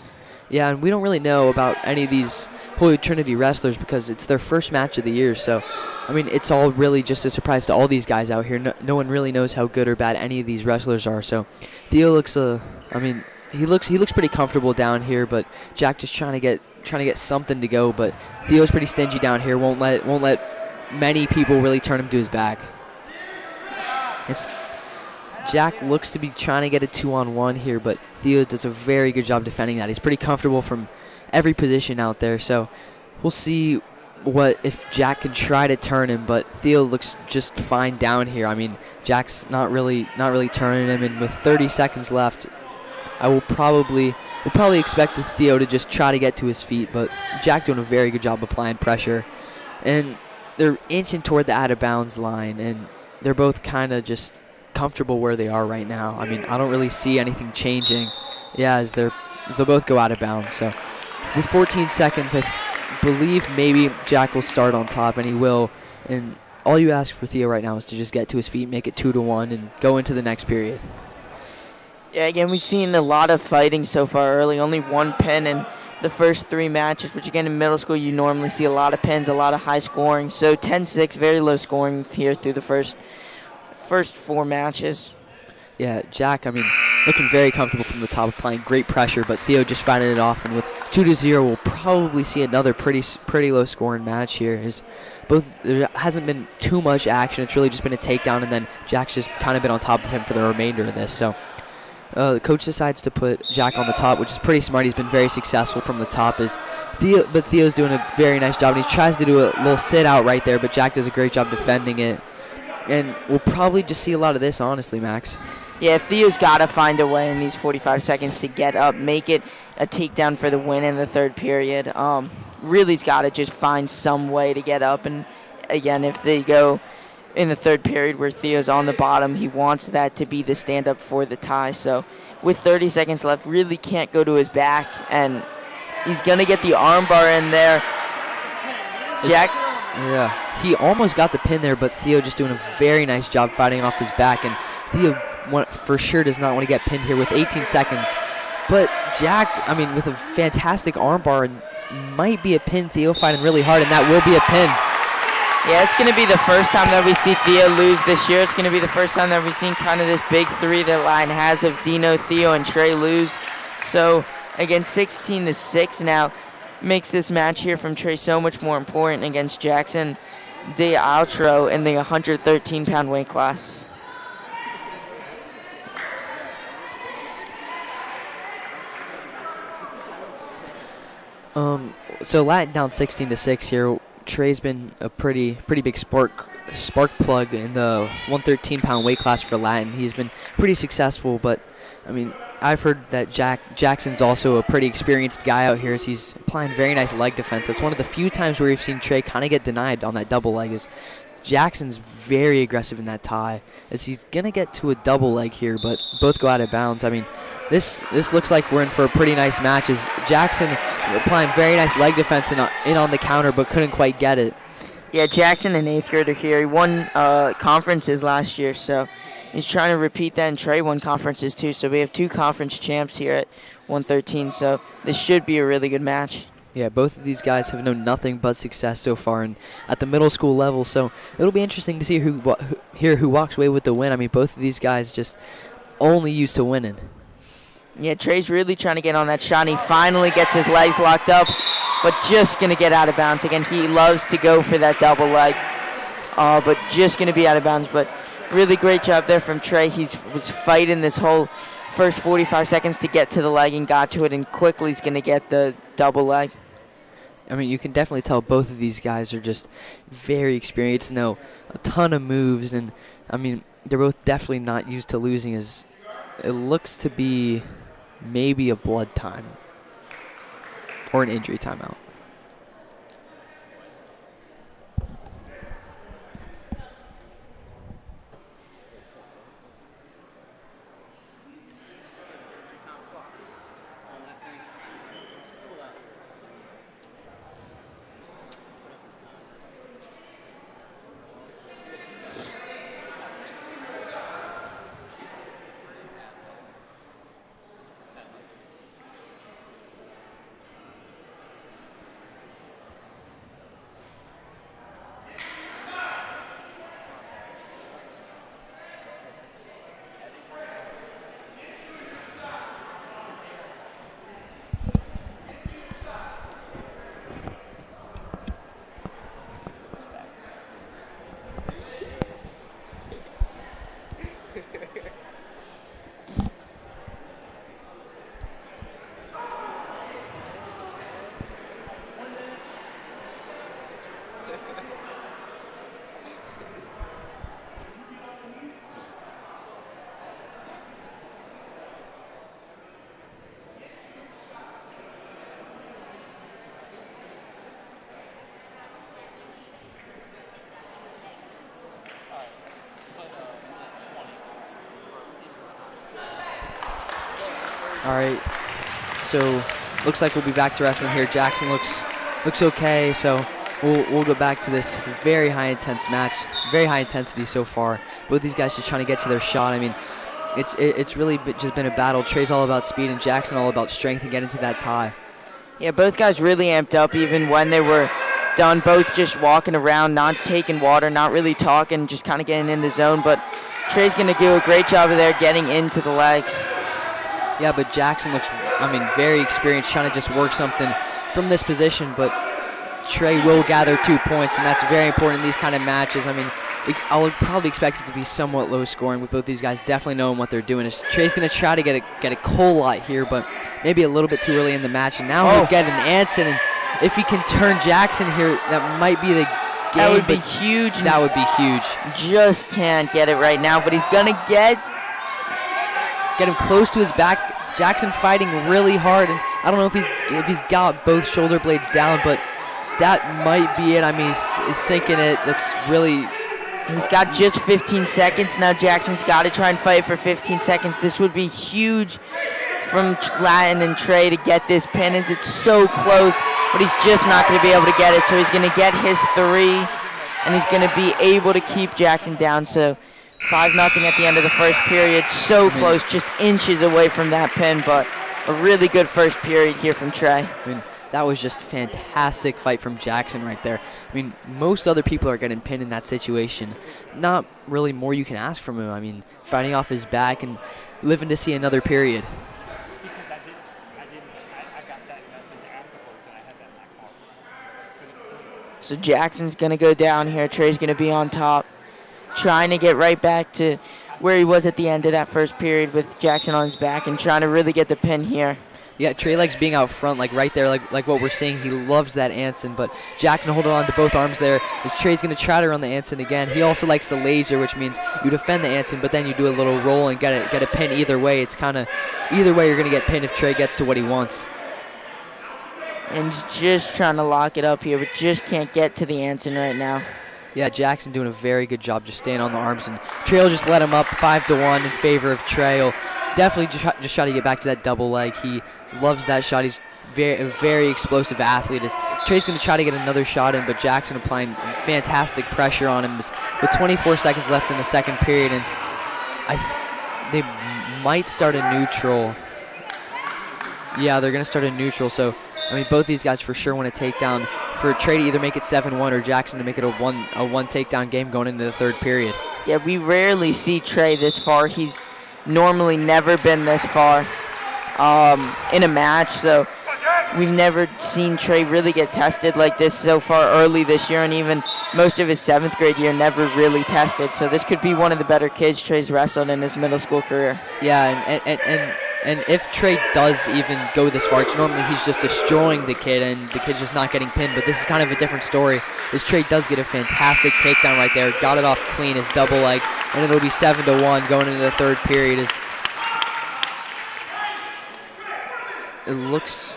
yeah, and we don't really know about any of these Holy Trinity wrestlers because it's their first match of the year. So, I mean, it's all really just a surprise to all these guys out here. No one really knows how good or bad any of these wrestlers are. So, Theo looks, he looks pretty comfortable down here, but Jack just trying to get something to go. But Theo's pretty stingy down here. Won't let many people really turn him to his back. Jack looks to be trying to get a 2-on-1 here, but Theo does a very good job defending that. He's pretty comfortable from every position out there, so we'll see if Jack can try to turn him, but Theo looks just fine down here. I mean, Jack's not really turning him, and with 30 seconds left, we'll probably expect Theo to just try to get to his feet, but Jack doing a very good job applying pressure, and they're inching toward the out-of-bounds line, and they're both kind of just comfortable where they are right now. I mean, I don't really see anything changing. Yeah, as they'll both go out of bounds. So with 14 seconds, I believe maybe Jack will start on top, and he will. And all you ask for Theo right now is to just get to his feet, make it 2-1, and go into the next period. Yeah, again, we've seen a lot of fighting so far early. Only 1 pin in the first 3 matches, which again in middle school you normally see a lot of pins, a lot of high scoring. So 10-6, very low scoring here through the first 4 matches. Yeah, Jack, I mean, looking very comfortable from the top, applying great pressure, but Theo just fighting it off, and with 2-0, we'll probably see another pretty low scoring match here. There hasn't been too much action. It's really just been a takedown, and then Jack's just kind of been on top of him for the remainder of this. So the coach decides to put Jack on the top, which is pretty smart. He's been very successful from the top. But Theo's doing a very nice job, and he tries to do a little sit out right there, but Jack does a great job defending it. And we'll probably just see a lot of this, honestly, Max. Yeah, Theo's got to find a way in these 45 seconds to get up, make it a takedown for the win in the third period. Really's got to just find some way to get up. And, again, if they go in the third period where Theo's on the bottom, he wants that to be the stand-up for the tie. So with 30 seconds left, really can't go to his back. And he's going to get the armbar in there. Jack... Yeah, he almost got the pin there, but Theo just doing a very nice job fighting off his back, and Theo for sure does not want to get pinned here with 18 seconds. But Jack, I mean, with a fantastic armbar, and might be a pin. Theo fighting really hard, and that will be a pin. Yeah, it's going to be the first time that we see Theo lose this year. It's going to be the first time that we've seen kind of this big 3 that line has of Dino, Theo, and Trey lose. So, again, 16-6 now. Makes this match here from Trey so much more important against Jackson De Outro in the 113-pound weight class. So Latin down 16-6 here. Trey's been a pretty big spark plug in the 113-pound weight class for Latin. He's been pretty successful, but I mean, I've heard that Jackson's also a pretty experienced guy out here as he's applying very nice leg defense. That's one of the few times where we've seen Trey kind of get denied on that double leg. Is Jackson's very aggressive in that tie as he's going to get to a double leg here, but both go out of bounds. I mean, this looks like we're in for a pretty nice match as Jackson applying very nice leg defense in on the counter but couldn't quite get it. Yeah, Jackson in 8th grader here. He won conferences last year, so he's trying to repeat that, and Trey won conferences too. So we have 2 conference champs here at 113, so this should be a really good match. Yeah, both of these guys have known nothing but success so far and at the middle school level, so it'll be interesting to see who walks away with the win. I mean, both of these guys just only used to winning. Yeah, Trey's really trying to get on that shot, and he finally gets his legs locked up, but just going to get out of bounds. Again, he loves to go for that double leg, but just going to be out of bounds. But really great job there from Trey. He was fighting this whole first 45 seconds to get to the leg and got to it, and quickly he's going to get the double leg. I mean, you can definitely tell both of these guys are just very experienced, know a ton of moves, and, I mean, they're both definitely not used to losing as it looks to be maybe a blood time or an injury timeout. All right. So looks like we'll be back to wrestling here. Jackson looks okay. So we'll go back to this very high intense match. Very high intensity so far. Both these guys just trying to get to their shot. I mean, it's really just been a battle. Trey's all about speed and Jackson all about strength and getting to that tie. Yeah, both guys really amped up even when they were done. Both just walking around, not taking water, not really talking, just kind of getting in the zone. But Trey's going to do a great job of there getting into the legs. Yeah, but Jackson looks, very experienced, trying to just work something from this position. But Trey will gather 2 points, and that's very important in these kind of matches. I'll probably expect it to be somewhat low scoring with both these guys definitely knowing what they're doing. Trey's going to try to get a coal lot here, but maybe a little bit too early in the match. And now he'll get an Anson, and if he can turn Jackson here, that might be the game. That would be huge. That would be huge. Just can't get it right now, but he's going to get him close to his back. Jackson fighting really hard, and I don't know if he's got both shoulder blades down, but that might be it. He's sinking it. That's really... He's got just 15 seconds. Now Jackson's got to try and fight for 15 seconds. This would be huge from Latin and Trey to get this pin as it's so close, but he's just not going to be able to get it. So he's going to get his 3, and he's going to be able to keep Jackson down. So 5-0 at the end of the first period. So close, just inches away from that pin, but a really good first period here from Trey. That was just fantastic fight from Jackson right there. Most other people are getting pinned in that situation. Not really more you can ask from him. Fighting off his back and living to see another period. Because I got that message afterwards, and I had that in my car. So Jackson's going to go down here. Trey's going to be on top, trying to get right back to where he was at the end of that first period with Jackson on his back and trying to really get the pin here. Yeah, Trey likes being out front, right there, like what we're seeing. He loves that Anson, but Jackson holding on to both arms there as Trey's going to try to run the Anson again. He also likes the laser, which means you defend the Anson, but then you do a little roll and get a pin either way. It's kind of either way you're going to get pinned if Trey gets to what he wants. And just trying to lock it up here, but just can't get to the Anson right now. Yeah, Jackson doing a very good job just staying on the arms, and Trey will just let him up 5-1 in favor of Trey. He'll definitely just try to get back to that double leg. He loves that shot. He's a very explosive athlete. Trey's going to try to get another shot in, but Jackson applying fantastic pressure on him with 24 seconds left in the second period, and they might start a neutral. Yeah, they're going to start a neutral, so both these guys for sure want to take down, for Trey to either make it 7-1 or Jackson to make it a one takedown game going into the third period. Yeah, we rarely see Trey this far. He's normally never been this far in a match, so we've never seen Trey really get tested like this so far early this year, and even most of his 7th grade year never really tested. So this could be one of the better kids Trey's wrestled in his middle school career. Yeah, and if Trey does even go this far, it's normally he's just destroying the kid and the kid's just not getting pinned. But this is kind of a different story. As Trey does get a fantastic takedown right there, got it off clean, his double leg, and it'll be 7-1 going into the third period. It looks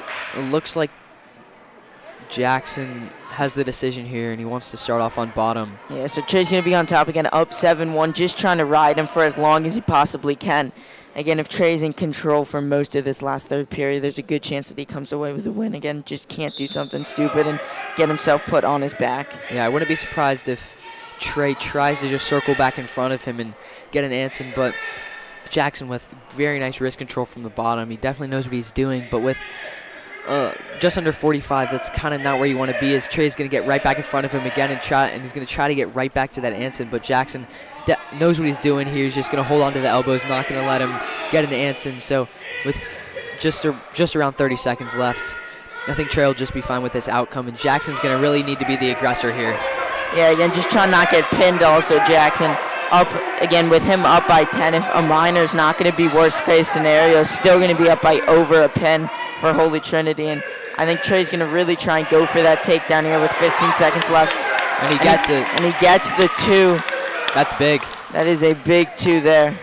like Jackson has the decision here, and he wants to start off on bottom. Yeah, so Trey's going to be on top again, up 7-1, just trying to ride him for as long as he possibly can. Again, if Trey's in control for most of this last third period, there's a good chance that he comes away with a win. Again, just can't do something stupid and get himself put on his back. Yeah, I wouldn't be surprised if Trey tries to just circle back in front of him and get an Anson, but Jackson with very nice wrist control from the bottom. He definitely knows what he's doing, but with just under 45, that's kind of not where you want to be, as Trey's going to get right back in front of him again and he's going to try to get right back to that Anson, but Jackson knows what he's doing here. He's just going to hold on to the elbows, not going to let him get an Anson. So with just around 30 seconds left, I think Trey will just be fine with this outcome, and Jackson's going to really need to be the aggressor here. Yeah, again, just trying not get pinned also, Jackson. Up again with him up by 10. If a minor's not going to be worst case scenario, still going to be up by over a pin for Holy Trinity, and I think Trey's going to really try and go for that takedown here with 15 seconds left. And he gets it. And he gets the 2. That's big. That is a big 2 there.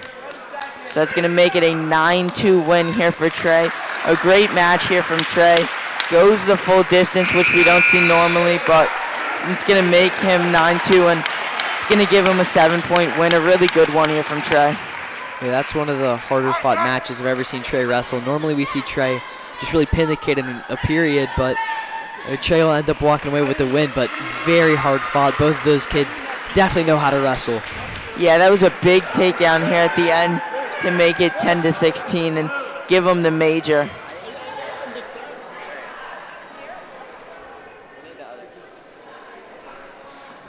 So that's going to make it a 9-2 win here for Trey. A great match here from Trey. Goes the full distance, which we don't see normally, but it's going to make him 9-2, and it's going to give him a 7-point win. A really good one here from Trey. Yeah, that's one of the harder fought matches I've ever seen Trey wrestle. Normally we see Trey just really pin the kid in a period, but Trey will end up walking away with the win, but very hard fought. Both of those kids definitely know how to wrestle. Yeah, that was a big takedown here at the end to make it 10-16 and give them the major.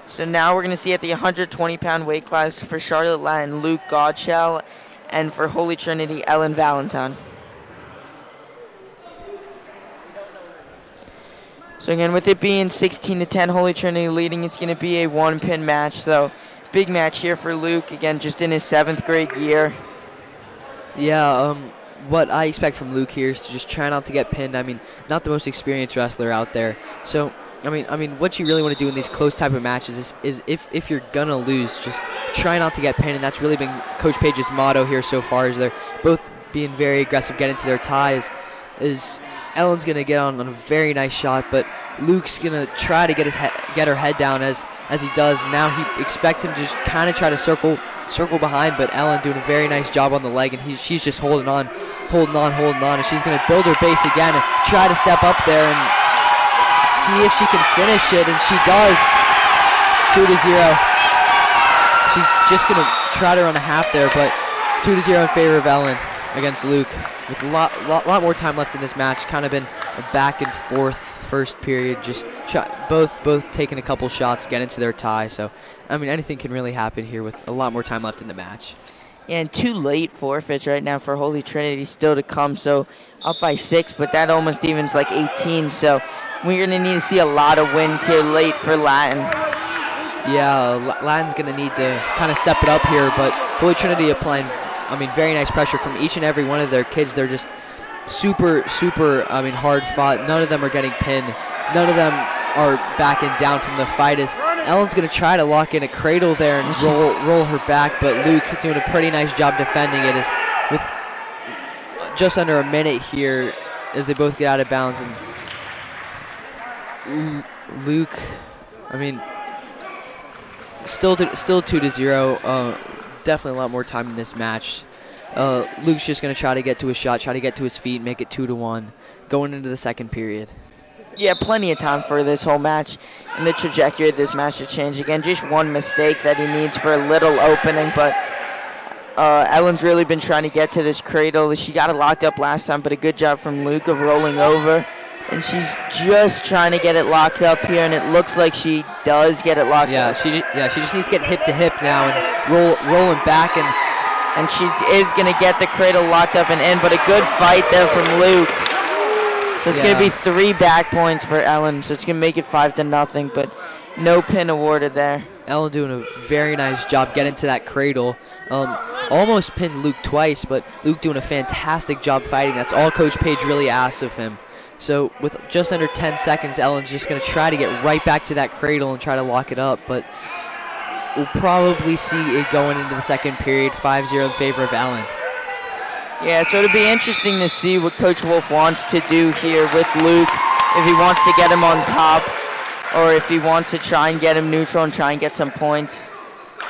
So now we're going to see at the 120-pound weight class for Charlotte Latin, Luke Godshall, and for Holy Trinity, Ellen Valentine. So again, with it being 16-10, Holy Trinity leading, it's going to be a one-pin match. So big match here for Luke, again, just in his 7th grade year. Yeah, what I expect from Luke here is to just try not to get pinned. I mean, not the most experienced wrestler out there. So I mean, what you really want to do in these close type of matches is if you're gonna lose, just try not to get pinned, and that's really been Coach Page's motto here so far. Is they're both being very aggressive, getting to their ties. Is Ellen's gonna get on a very nice shot, but Luke's gonna try to get her head down as he does. Now he expects him to just kind of try to circle behind, but Ellen doing a very nice job on the leg, and she's just holding on, and she's gonna build her base again and try to step up there and see if she can finish it, and she does. It's 2-0. She's just going to try to run a half there, but 2-0 in favor of Ellen against Luke. With a lot more time left in this match. Kind of been a back and forth first period. Just both taking a couple shots, get into their tie. So, I mean, anything can really happen here with a lot more time left in the match. Yeah, and 2 late forfeits right now for Holy Trinity still to come. So up by 6, but that almost evens like 18. So we're going to need to see a lot of wins here late for Latin. Yeah, Latin's going to need to kind of step it up here, but Holy Trinity applying, very nice pressure from each and every one of their kids. They're just super, hard fought. None of them are getting pinned. None of them are backing down from the fight. As Ellen's going to try to lock in a cradle there and roll her back, but Luke doing a pretty nice job defending it as with just under a minute here as they both get out of bounds. And Luke, still 2-0. Definitely a lot more time in this match. Luke's just going to try to get to his shot, try to get to his feet, make it 2-1 going into the second period. Yeah, plenty of time for this whole match and the trajectory of this match to change. Again, just one mistake that he needs for a little opening, but Ellen's really been trying to get to this cradle. She got it locked up last time, but a good job from Luke of rolling over. And she's just trying to get it locked up here, and it looks like she does get it locked up. She just needs to get hip to hip now and rolling back, and she is going to get the cradle locked up and in, but a good fight there from Luke. So it's going to be 3 back points for Ellen, so it's going to make it 5-0, but no pin awarded there. Ellen doing a very nice job getting to that cradle. Almost pinned Luke twice, but Luke doing a fantastic job fighting. That's all Coach Page really asks of him. So with just under 10 seconds, Ellen's just going to try to get right back to that cradle and try to lock it up, but we'll probably see it going into the second period, 5-0 in favor of Ellen. Yeah, so it'll be interesting to see what Coach Wolf wants to do here with Luke, if he wants to get him on top or if he wants to try and get him neutral and try and get some points.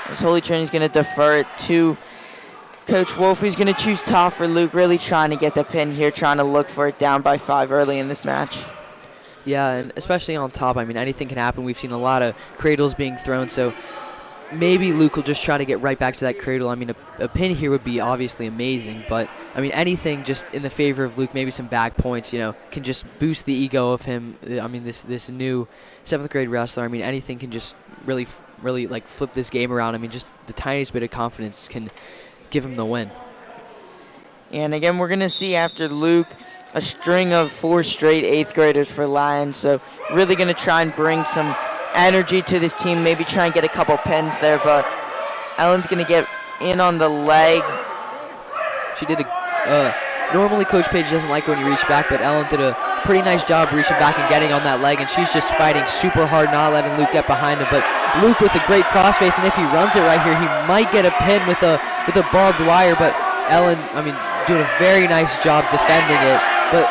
As Holy Trinity's going to defer it to Coach Wolf. He's going to choose top for Luke, really trying to get the pin here, trying to look for it down by 5 early in this match. Yeah, and especially on top, anything can happen. We've seen a lot of cradles being thrown, so maybe Luke will just try to get right back to that cradle. A pin here would be obviously amazing, but anything just in the favor of Luke, maybe some back points, can just boost the ego of him. This new 7th grade wrestler. Anything can just really like flip this game around. Just the tiniest bit of confidence can give him the win. And again, we're going to see after Luke a string of 4 straight 8th graders for Lions. So really going to try and bring some energy to this team, maybe try and get a couple pins there, but Ellen's going to get in on the leg. She did normally Coach Page doesn't like when you reach back, but Ellen did a pretty nice job reaching back and getting on that leg, and she's just fighting super hard, not letting Luke get behind him. But Luke with a great crossface, and if he runs it right here, he might get a pin with a barbed wire, but Ellen, doing a very nice job defending it. But,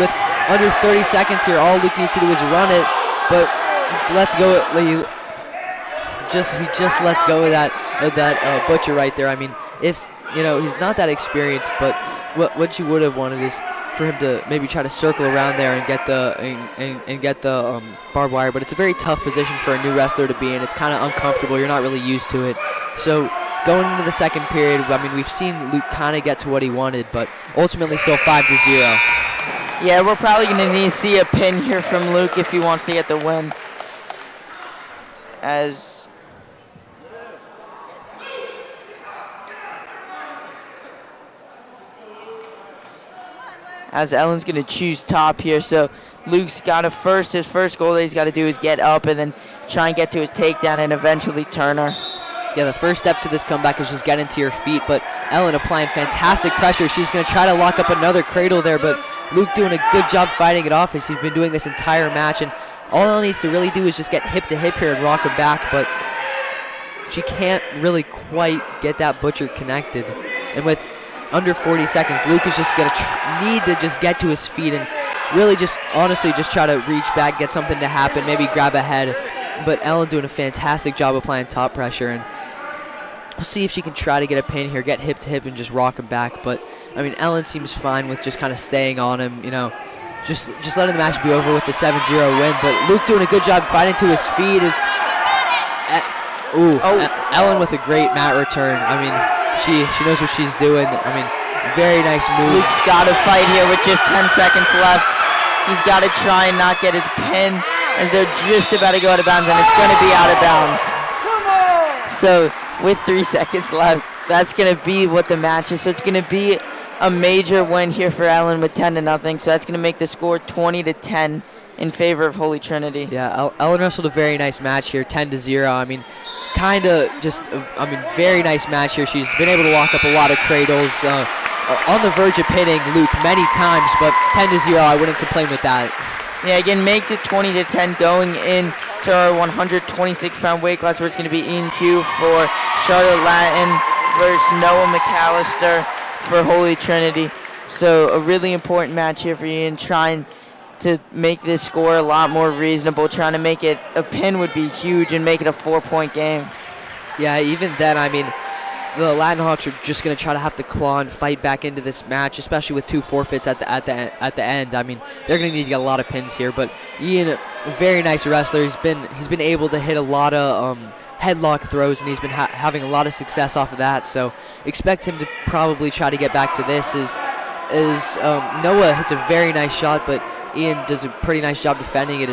with under 30 seconds here, all Luke needs to do is run it, but let's go. He just lets go of that butcher right there. If he's not that experienced, but what you would have wanted is for him to maybe try to circle around there and get the barbed wire. But it's a very tough position for a new wrestler to be in. It's kind of uncomfortable. You're not really used to it. So going into the second period, I mean, we've seen Luke kind of get to what he wanted, but ultimately still 5-0. Yeah, we're probably going to need to see a pin here from Luke if he wants to get the win. As Ellen's going to choose top here, so Luke's got to his first goal that he's got to do is get up and then try and get to his takedown and eventually turn her. Yeah, the first step to this comeback is just get into your feet, but Ellen applying fantastic pressure. She's going to try to lock up another cradle there, but Luke doing a good job fighting it off as he's been doing this entire match, and all Ellen needs to really do is just get hip to hip here and rock him back, but she can't really quite get that butcher connected. And with under 40 seconds, Luke is just going to need to just get to his feet and really just honestly just try to reach back, get something to happen, maybe grab a head. But Ellen doing a fantastic job applying top pressure, and we'll see if she can try to get a pin here, get hip to hip and just rock him back. But I mean, Ellen seems fine with just kind of staying on him, just letting the match be over with the 7-0 win. But Luke doing a good job fighting to his feet Ellen with a great mat return. I mean, she knows what she's doing. I mean, very nice move. Luke's got to fight here with just 10 seconds left. He's got to try and not get a pin as they're just about to go out of bounds, and it's going to be out of bounds. So with 3 seconds left, that's going to be what the match is. So it's going to be a major win here for Ellen with 10-0. So that's going to make the score 20-10 in favor of Holy Trinity. Yeah, Ellen wrestled a very nice match here, 10-0. I mean, very nice match here. She's been able to lock up a lot of cradles, on the verge of pinning Luke many times, but 10-0, I wouldn't complain with that. Yeah, again, makes it 20-10 going into our 126-pound weight class, where it's going to be Ian Q for Charlotte Latin versus Noah McAllister for Holy Trinity. So a really important match here for Ian, trying to make this score a lot more reasonable. Trying to make it a pin would be huge and make it a 4-point game. Yeah, even then, I mean, the Latin Hawks are just going to try to have to claw and fight back into this match, especially with 2 forfeits at the end. I mean, they're going to need to get a lot of pins here. But Ian, a very nice wrestler. He's been able to hit a lot of headlock throws, and he's been having a lot of success off of that. So expect him to probably try to get back to this. Noah hits a very nice shot, but Ian does a pretty nice job defending it.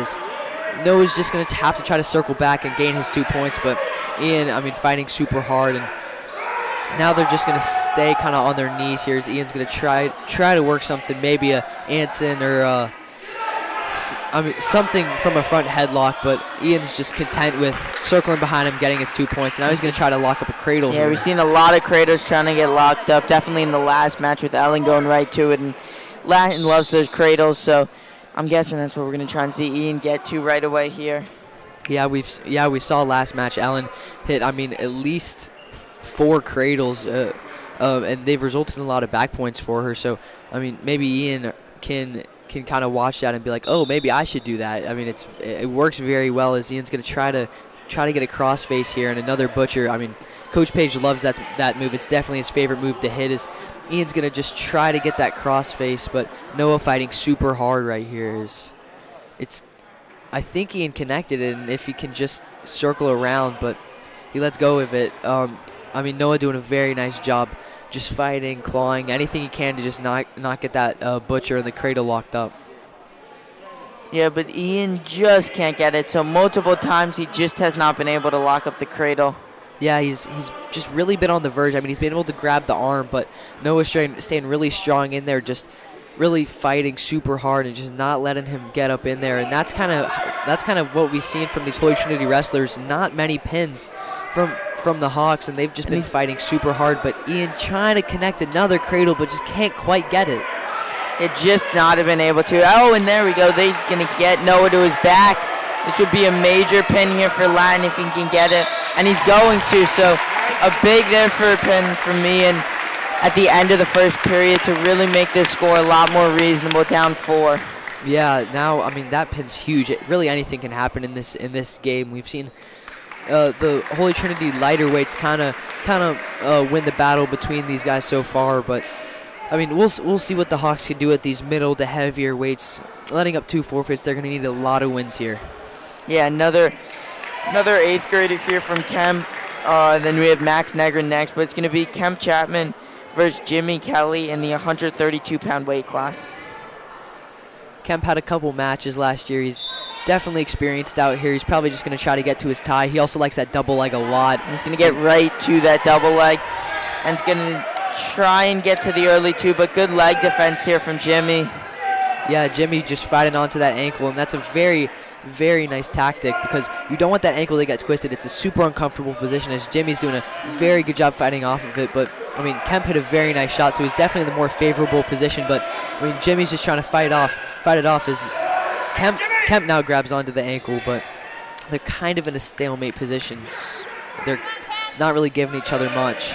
Noah's just going to have to try to circle back and gain his 2 points, but Ian, I mean, fighting super hard, and now they're just going to stay kind of on their knees here as Ian's going to try to work something, maybe a Anson or something from a front headlock, but Ian's just content with circling behind him, getting his 2 points. Now he's going to try to lock up a cradle. Yeah, here. we've seen a lot of cradles trying to get locked up, definitely in the last match with Ellen going right to it, and Latin loves those cradles, so I'm guessing that's what we're going to try and see Ian get to right away here. Yeah, we saw last match Ellen hit, I mean, at least 4 cradles, and they've resulted in a lot of back points for her. So, I mean, maybe Ian can kind of watch that and be like, oh, maybe I should do that. I mean, it works very well as Ian's going to try to get a crossface here and another butcher. I mean, Coach Page loves that move. It's definitely his favorite move to hit. Is Ian's going to just try to get that crossface, but Noah fighting super hard right here. I think Ian connected it, and if he can just circle around, but he lets go of it. I mean, Noah doing a very nice job just fighting, clawing, anything he can to just not get that butcher in the cradle locked up. Yeah, but Ian just can't get it. So multiple times he just has not been able to lock up the cradle. Yeah, he's just really been on the verge. I mean, he's been able to grab the arm, but Noah's staying really strong in there, just really fighting super hard and just not letting him get up in there. And that's kind of what we've seen from these Holy Trinity wrestlers. Not many pins from the Hawks, and they've just been fighting super hard. But Ian trying to connect another cradle, but just can't quite get it. It just not have been able to. Oh, and there we go. They're going to get Noah to his back. This would be a major pin here for Latin if he can get it. And he's going to. So a big there for a pin for me. And at the end of the first period to really make this score a lot more reasonable, down 4. Yeah, now, I mean, that pin's huge. Really anything can happen in this game. We've seen the Holy Trinity lighter weights kind of win the battle between these guys so far, but I mean, we'll see what the Hawks can do at these middle to heavier weights. Letting up 2 forfeits, they're going to need a lot of wins here. Yeah, another 8th grader here from Kemp. Then we have Max Negrin next, but it's going to be Kemp Chapman versus Jimmy Kelly in the 132-pound weight class. Kemp had a couple matches last year. He's definitely experienced out here. He's probably just going to try to get to his tie. He also likes that double leg a lot. He's going to get right to that double leg, and he's going to try and get to the early 2, but good leg defense here from Jimmy. Yeah, Jimmy just fighting onto that ankle, and that's a very, very nice tactic because you don't want that ankle to get twisted. It's a super uncomfortable position as Jimmy's doing a very good job fighting off of it, but I mean, Kemp hit a very nice shot, so he's definitely the more favorable position, but I mean, Jimmy's just trying to fight it off as Kemp now grabs onto the ankle, but they're kind of in a stalemate position. They're not really giving each other much.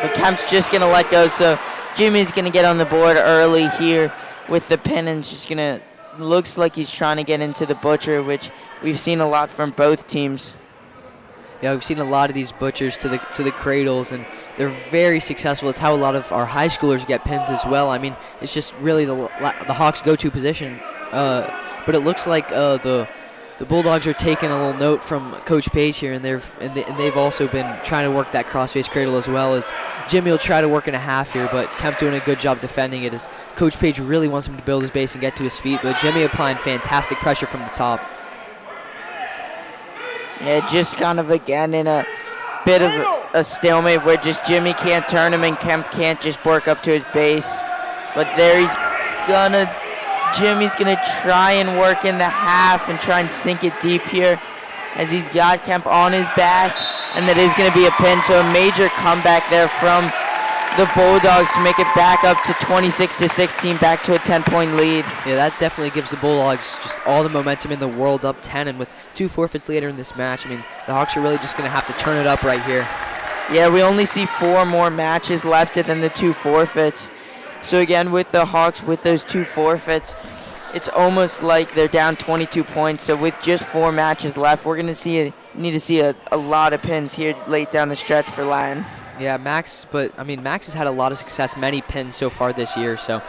But Kemp's just going to let go, so Jimmy's going to get on the board early here with the pin, and just going to, looks like he's trying to get into the butcher, which we've seen a lot from both teams. Yeah, we've seen a lot of these butchers to the cradles, and they're very successful. It's how a lot of our high schoolers get pins as well. I mean, it's just really the Hawks' go-to position. But it looks like the Bulldogs are taking a little note from Coach Page here, and they've also been trying to work that crossface cradle as well. As Jimmy will try to work in a half here, but Kemp doing a good job defending it as Coach Page really wants him to build his base and get to his feet, but Jimmy applying fantastic pressure from the top. Yeah, just kind of again in a bit of a stalemate where just Jimmy can't turn him and Kemp can't just work up to his base. But there Jimmy's gonna try and work in the half and try and sink it deep here as he's got Kemp on his back, and that is gonna be a pin. So a major comeback there from the Bulldogs to make it back up to 26-16, back to a 10-point lead. Yeah, that definitely gives the Bulldogs just all the momentum in the world, up 10, and with 2 forfeits later in this match, I mean, the Hawks are really just going to have to turn it up right here. Yeah, we only see 4 more matches left than the 2 forfeits. So again, with the Hawks, with those 2 forfeits, it's almost like they're down 22 points. So with just 4 matches left, we're going to need to see a lot of pins here late down the stretch for Latin. Yeah, Max has had a lot of success, many pins so far this year, so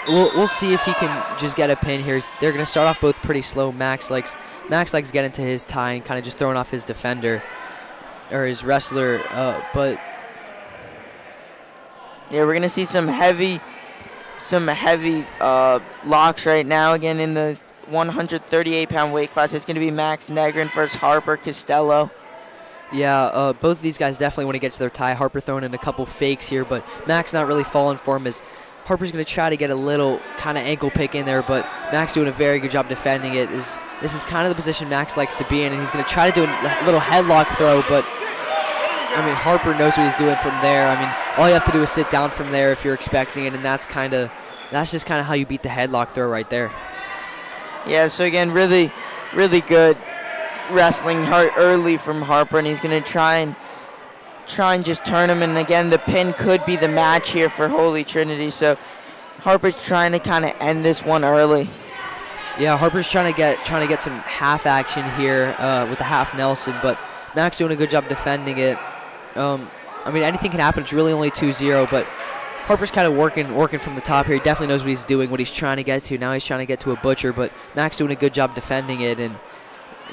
we'll see if he can just get a pin here. They're going to start off both pretty slow. Max likes getting to his tie and kind of just throwing off his defender or his wrestler, but yeah, we're going to see some heavy locks right now again in the 138-pound weight class. It's going to be Max Negrin versus Harper Costello. Yeah, both of these guys definitely want to get to their tie. Harper throwing in a couple fakes here, but Max not really falling for him as Harper's going to try to get a little kind of ankle pick in there, but Max doing a very good job defending it. This is kind of the position Max likes to be in, and he's going to try to do a little headlock throw, but I mean, Harper knows what he's doing from there. I mean, all you have to do is sit down from there if you're expecting it, and that's just kind of how you beat the headlock throw right there. Yeah, so again, really, really good wrestling early from Harper, and he's going to try and just turn him, and again the pin could be the match here for Holy Trinity, so Harper's trying to kind of end this one early. Yeah, Harper's trying to get some half action here with the half Nelson, but Max doing a good job defending it. I mean, anything can happen. It's really only 2-0, but Harper's kind of working from the top here. He definitely knows what he's doing, what he's trying to get to. Now he's trying to get to a butcher, but Max doing a good job defending it, and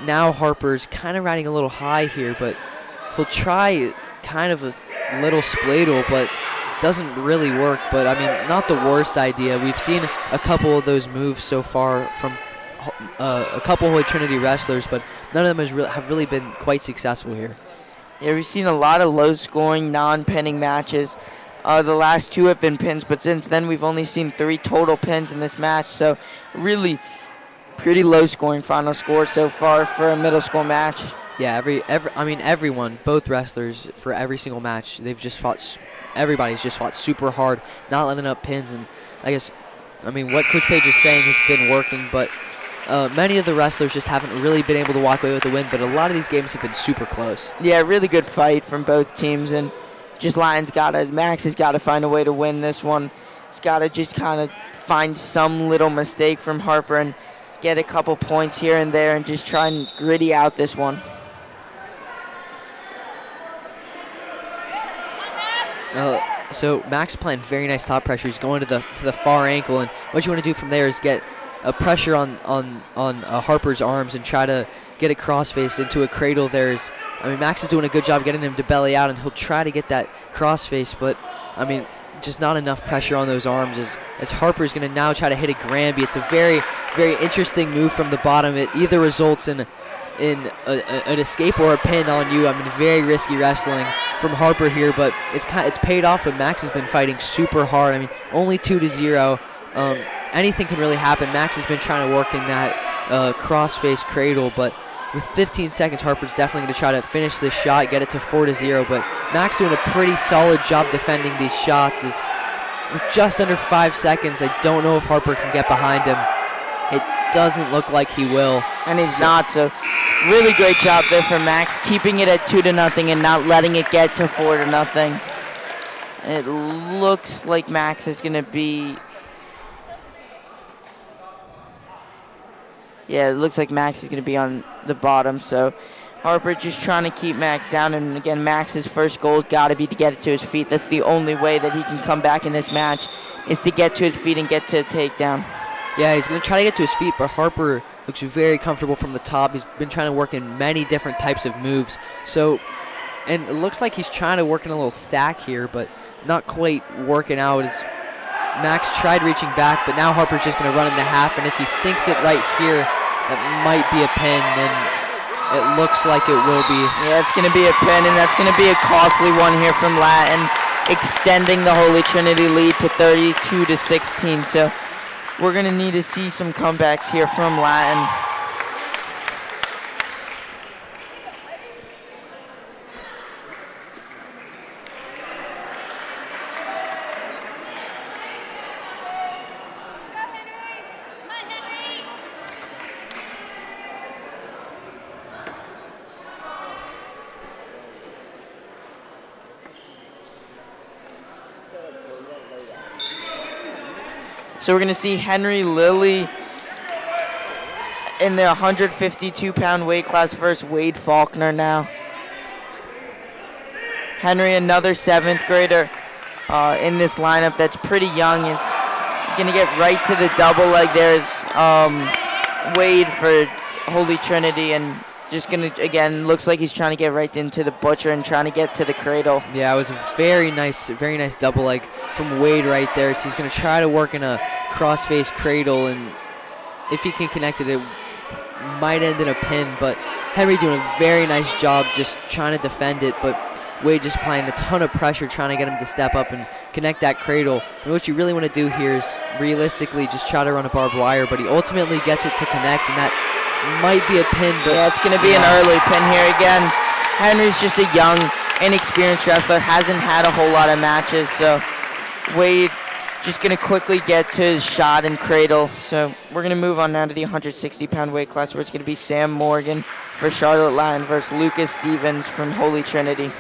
now Harper's kind of riding a little high here, but he'll try kind of a little spladle, but doesn't really work. But I mean, not the worst idea. We've seen a couple of those moves so far from a couple Holy Trinity wrestlers, but none of them have really been quite successful here. Yeah, we've seen a lot of low-scoring, non-pinning matches. The last 2 have been pins, but since then we've only seen 3 total pins in this match, so really pretty low-scoring final score so far for a middle school match. Yeah, everyone, both wrestlers, for every single match, everybody's just fought super hard, not letting up pins, and what Coach Page is saying has been working, but many of the wrestlers just haven't really been able to walk away with the win, but a lot of these games have been super close. Yeah, really good fight from both teams, and just Max has got to find a way to win this one. He's got to just kind of find some little mistake from Harper and get a couple points here and there and just try and gritty out this one. So Max applying very nice top pressure. He's going to the far ankle, and what you want to do from there is get a pressure on Harper's arms and try to get a crossface into a cradle. Max is doing a good job getting him to belly out, and he'll try to get that crossface, but just not enough pressure on those arms as Harper's going to now try to hit a Granby. It's a very, very interesting move from the bottom. It either results in an escape or a pin on you. Very risky wrestling from Harper here, but it's paid off. But Max has been fighting super hard. Only 2-0. Anything can really happen. Max has been trying to work in that cross-face cradle, but with 15 seconds, Harper's definitely going to try to finish this shot, get it to 4-0. But Max doing a pretty solid job defending these shots. Is with just under 5 seconds. I don't know if Harper can get behind him. It doesn't look like he will. And he's not, so really great job there for Max, keeping it at 2-0 and not letting it get to 4-0. It looks like Max is going to be... Yeah, it looks like Max is going to be on the bottom, so Harper just trying to keep Max down, and again, Max's first goal has got to be to get it to his feet. That's the only way that he can come back in this match, is to get to his feet and get to a takedown. Yeah, he's going to try to get to his feet, but Harper looks very comfortable from the top. He's been trying to work in many different types of moves. And it looks like he's trying to work in a little stack here, but not quite working out. As Max tried reaching back, but now Harper's just going to run in the half, and if he sinks it right here, that might be a pin, and it looks like it will be. Yeah, it's going to be a pin, and that's going to be a costly one here from Latin, extending the Holy Trinity lead to 32-16. So we're going to need to see some comebacks here from Latin. So we're going to see Henry Lilly in their 152-pound weight class versus Wade Faulkner now. Henry, another 7th grader in this lineup that's pretty young, is going to get right to the double leg. There's Wade for Holy Trinity, and just going to, again, looks like he's trying to get right into the butcher and trying to get to the cradle. Yeah, it was a very nice double leg from Wade right there. So he's going to try to work in a crossface cradle, and if he can connect it, it might end in a pin. But Henry doing a very nice job just trying to defend it, but Wade just applying a ton of pressure trying to get him to step up and connect that cradle. And what you really want to do here is realistically just try to run a barbed wire, but he ultimately gets it to connect, and that might be a pin. But yeah, it's going to be an early pin here again. Henry's just a young, inexperienced wrestler, hasn't had a whole lot of matches, so Wade just going to quickly get to his shot and cradle. So we're going to move on now to the 160-pound weight class, where it's going to be Sam Morgan for Charlotte Latin versus Lucas Stevens from Holy Trinity.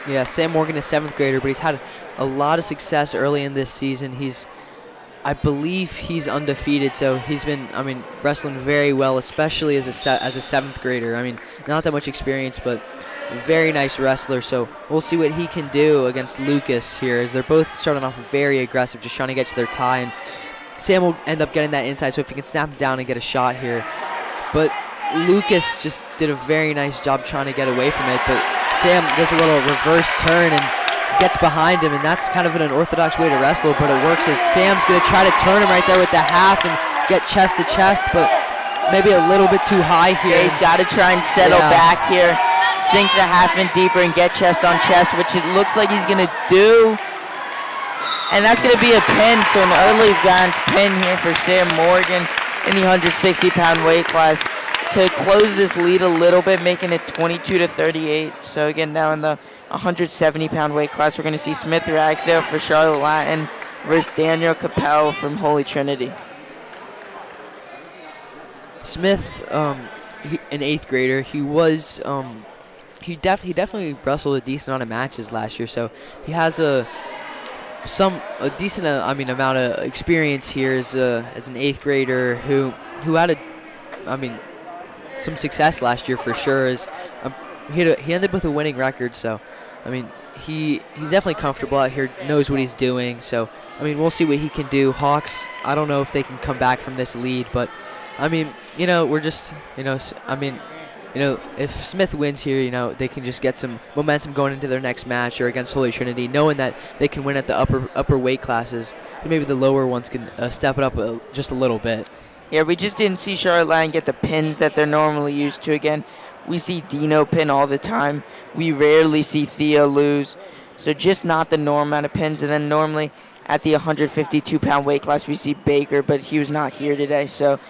Yeah, Sam Morgan is 7th grader, but he's had a lot of success early in this season. I believe he's undefeated, so he's been, wrestling very well, especially as a 7th grader. Not that much experience, but very nice wrestler, so we'll see what he can do against Lucas here, as they're both starting off very aggressive, just trying to get to their tie, and Sam will end up getting that inside, so if he can snap it down and get a shot here. But Lucas just did a very nice job trying to get away from it, but Sam does a little reverse turn and gets behind him, and that's kind of an unorthodox way to wrestle, but it works, as Sam's going to try to turn him right there with the half and get chest to chest, but maybe a little bit too high here. Yeah, he's got to try and settle back here, sink the half in deeper and get chest on chest, which it looks like he's going to do. And that's going to be a pin, so an early advanced pin here for Sam Morgan in the 160-pound weight class to close this lead a little bit, making it 22-38. So again, now in the 170-pound weight class, we're going to see Smith Ragsdale for Charlotte Latin versus Daniel Capel from Holy Trinity. Smith, an 8th grader, he was he definitely wrestled a decent amount of matches last year, so he has a decent amount of experience here as an 8th grader who had some success last year for sure. As he ended with a winning record, so I mean, he's definitely comfortable out here, knows what he's doing. So, I mean, we'll see what he can do. Hawks, I don't know if they can come back from this lead, but, I mean, we're just, if Smith wins here, they can just get some momentum going into their next match or against Holy Trinity, knowing that they can win at the upper weight classes. And maybe the lower ones can step it up just a little bit. Yeah, we just didn't see Charlotte Line get the pins that they're normally used to again. We see Dino pin all the time. We rarely see Theo lose. So just not the norm amount of pins. And then normally at the 152-pound weight class, we see Baker, but he was not here today. So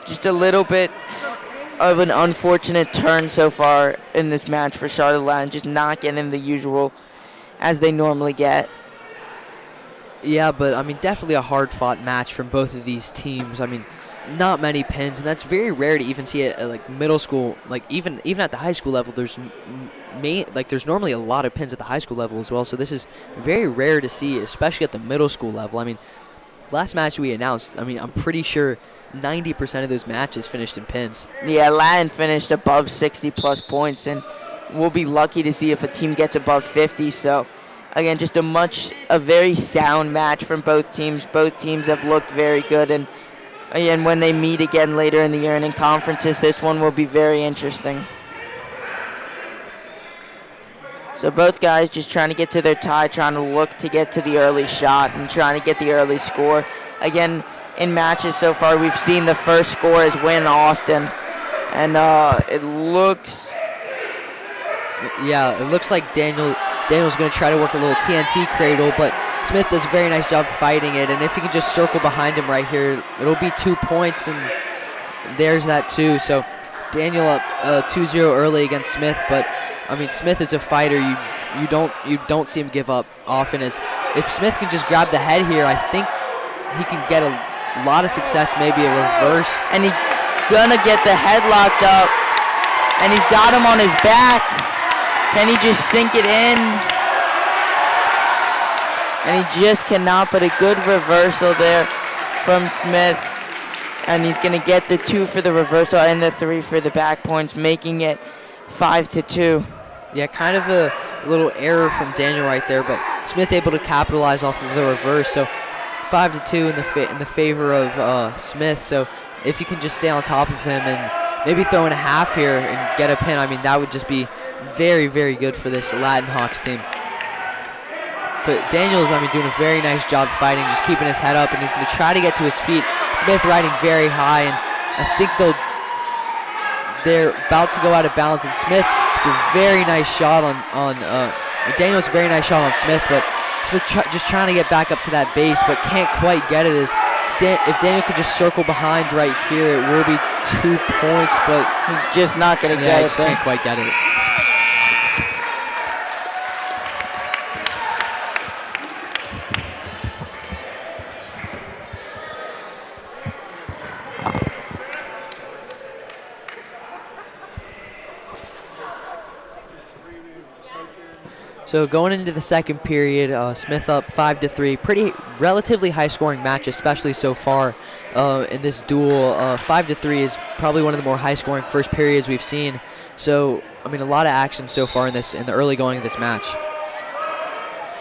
just a little bit of an unfortunate turn so far in this match for Charlotte Line, just not getting the usual as they normally get. Yeah, but, I mean, definitely a hard-fought match from both of these teams. I mean, not many pins, and that's very rare to even see at like middle school. Like even at the high school level, there's normally a lot of pins at the high school level as well. So this is very rare to see, especially at the middle school level. I mean, last match we announced, I mean, I'm pretty sure 90% of those matches finished in pins. Yeah, Latin finished above 60-plus points, and we'll be lucky to see if a team gets above 50. So, again, just a very sound match from both teams. Both teams have looked very good, and again, when they meet again later in the year and in conferences, this one will be very interesting. So both guys just trying to get to their tie, trying to look to get to the early shot and trying to get the early score. Again, in matches so far, we've seen the first score is win often. And it looks... Yeah, it looks like Daniel's going to try to work a little TNT cradle, but Smith does a very nice job fighting it, and if he can just circle behind him right here, it'll be 2 points, and there's that too. So Daniel up 2-0 early against Smith, but I mean, Smith is a fighter. You don't see him give up often. As if Smith can just grab the head here, I think he can get a lot of success, maybe a reverse. And he's gonna get the head locked up, and he's got him on his back. Can he just sink it in? And he just cannot, but a good reversal there from Smith. And he's going to get the 2 for the reversal and the 3 for the back points, making it 5-2. Yeah, kind of a little error from Daniel right there, but Smith able to capitalize off of the reverse. So 5-2 in the favor of Smith. So if you can just stay on top of him and maybe throw in a half here and get a pin, I mean, that would just be very, very good for this Latin Hawks team. But Daniel's, I mean, doing a very nice job fighting, just keeping his head up, and he's going to try to get to his feet. Smith riding very high, and I think they're about to go out of balance. And Smith, it's a very nice shot on Daniel's a very nice shot on Smith, but Smith just trying to get back up to that base, but can't quite get it. If Daniel could just circle behind right here, it will be 2 points, but he's just not going to get it. He can't quite get it. So going into the second period, Smith up 5-3. Pretty relatively high-scoring match, especially so far in this duel. 5-3 is probably one of the more high-scoring first periods we've seen. So I mean, a lot of action so far in the early going of this match.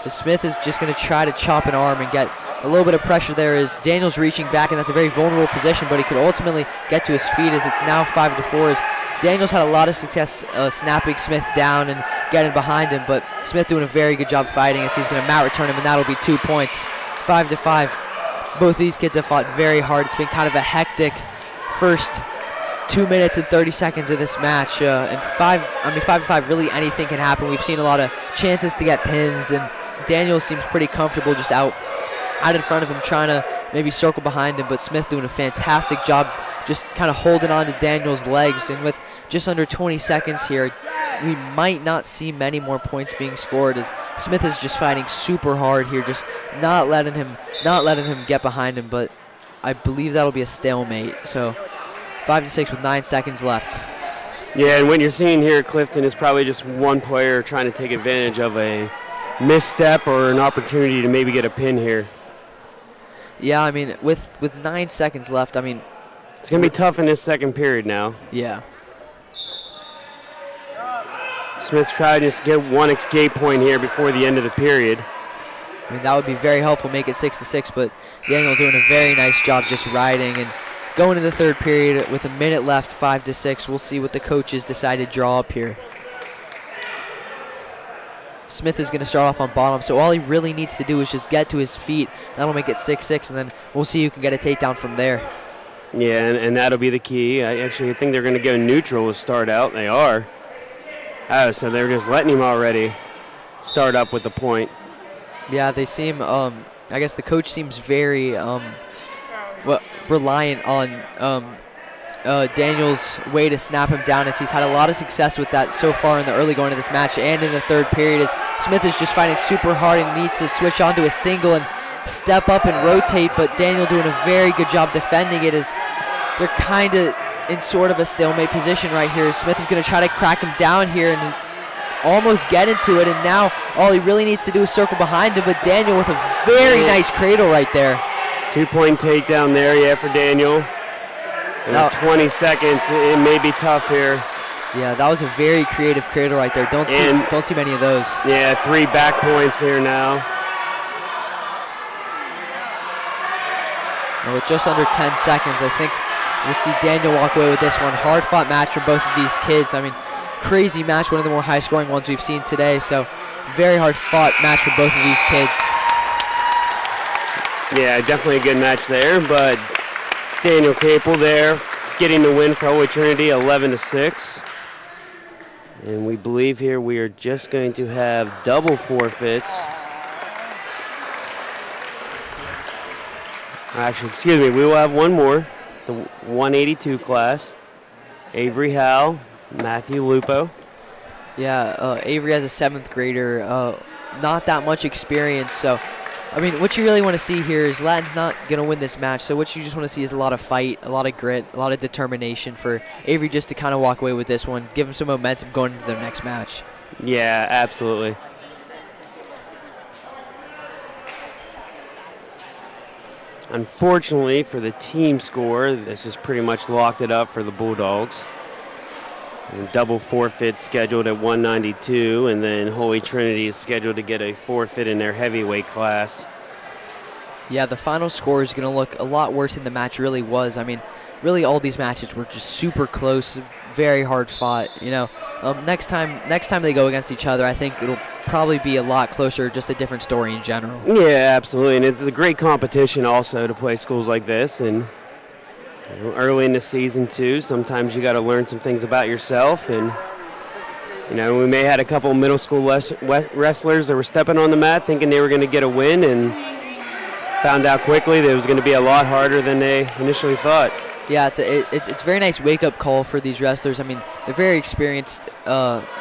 Smith is just going to try to chop an arm and get a little bit of pressure there as Daniel's reaching back, and that's a very vulnerable position, but he could ultimately get to his feet as it's now 5-4. As Daniel's had a lot of success snapping Smith down and getting behind him, but Smith doing a very good job fighting as he's going to mat return him, and that'll be 2 points. 5-5. Both these kids have fought very hard. It's been kind of a hectic first 2 minutes and 30 seconds of this match. And 5-5, really anything can happen. We've seen a lot of chances to get pins, and Daniel seems pretty comfortable just out in front of him, trying to maybe circle behind him, but Smith doing a fantastic job just kind of holding on to Daniel's legs. And with just under 20 seconds here, we might not see many more points being scored as Smith is just fighting super hard here, just not letting him get behind him, but I believe that'll be a stalemate. So 5-6 with 9 seconds left. Yeah, and what you're seeing here, Clifton, is probably just one player trying to take advantage of a misstep or an opportunity to maybe get a pin here. Yeah, I mean, with 9 seconds left, I mean, it's going to be tough in this second period now. Yeah. Smith's trying just to get one escape point here before the end of the period. I mean, that would be very helpful, make it 6-6, but Daniel doing a very nice job just riding and going into the third period with a minute left, 5-6. We'll see what the coaches decide to draw up here. Smith is going to start off on bottom, so all he really needs to do is just get to his feet. That'll make it 6-6, and then we'll see who can get a takedown from there. Yeah, and that'll be the key. I actually think they're going to go neutral to start out. They are. Oh, so they're just letting him already start up with the point. Yeah, they seem, I guess the coach seems very reliant on Daniel's way to snap him down, as he's had a lot of success with that so far in the early going of this match and in the third period, as Smith is just fighting super hard and needs to switch onto a single and step up and rotate, but Daniel doing a very good job defending it, as they're kind of in sort of a stalemate position right here. Smith is going to try to crack him down here, and he's almost get into it, and now all he really needs to do is circle behind him, but Daniel with a very nice cradle right there. 2-point takedown there, yeah, for Daniel. Now, 20 seconds, it may be tough here. Yeah, that was a very creative cradle right there. Don't see many of those. Yeah, 3 back points here now. And with just under 10 seconds, I think we'll see Daniel walk away with this one. Hard-fought match for both of these kids. I mean, crazy match, one of the more high-scoring ones we've seen today. So, very hard-fought match for both of these kids. Yeah, definitely a good match there, but Daniel Capel there getting the win for Holy Trinity, 11-6. And we believe here we are just going to have double forfeits. Actually, excuse me, we will have one more. The 182 class. Avery Howe, Matthew Lupo. Yeah, Avery has a 7th grader, not that much experience, so I mean, what you really want to see here is Lattin's not going to win this match, so what you just want to see is a lot of fight, a lot of grit, a lot of determination for Avery just to kind of walk away with this one, give him some momentum going into their next match. Yeah, absolutely. Unfortunately for the team score, this has pretty much locked it up for the Bulldogs. And double forfeit scheduled at 192, and then Holy Trinity is scheduled to get a forfeit in their heavyweight class. Yeah, the final score is going to look a lot worse than the match really was. I mean, really all these matches were just super close, very hard fought. You know, next time they go against each other, I think it'll probably be a lot closer, just a different story in general. Yeah, absolutely, and it's a great competition also to play schools like this, and early in the season too, sometimes you got to learn some things about yourself, and you know, we may had a couple middle school wrestlers that were stepping on the mat thinking they were going to get a win, and found out quickly that it was going to be a lot harder than they initially thought. Yeah, it's a very nice wake-up call for these wrestlers. I mean, they're very experienced,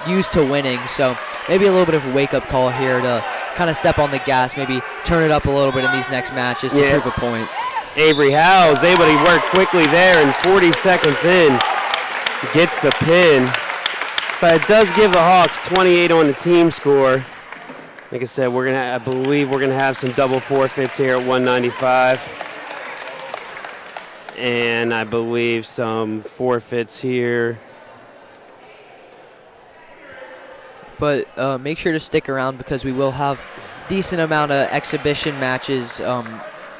used to winning, so maybe a little bit of a wake-up call here to kind of step on the gas, maybe turn it up a little bit in these next matches to prove a point. Avery Howe is able to work quickly there, and 40 seconds in, gets the pin. But it does give the Hawks 28 on the team score. Like I said, I believe we're gonna have some double forfeits here at 195, and I believe some forfeits here. But make sure to stick around, because we will have decent amount of exhibition matches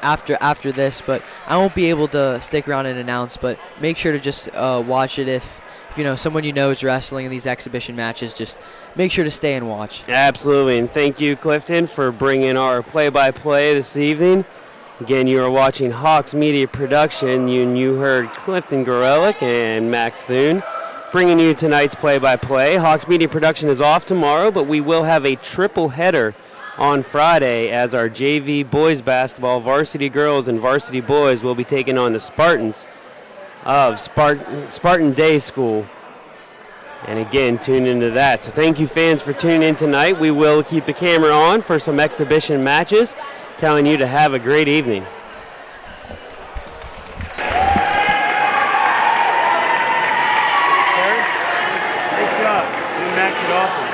after this, but I won't be able to stick around and announce, but make sure to just watch it. If you know someone you know is wrestling in these exhibition matches, just make sure to stay and watch. Absolutely, and thank you, Clifton, for bringing our play-by-play this evening. Again, you are watching Hawks Media Production, and you heard Clifton Gorelick and Max Thune bringing you tonight's play-by-play. Hawks Media Production is off tomorrow, but we will have a triple header on Friday, as our JV boys basketball, varsity girls and varsity boys will be taking on the Spartans of Spartan Day School. And again, tune into that. So thank you, fans, for tuning in tonight. We will keep the camera on for some exhibition matches, telling you to have a great evening. Nice job. You matched it awesome.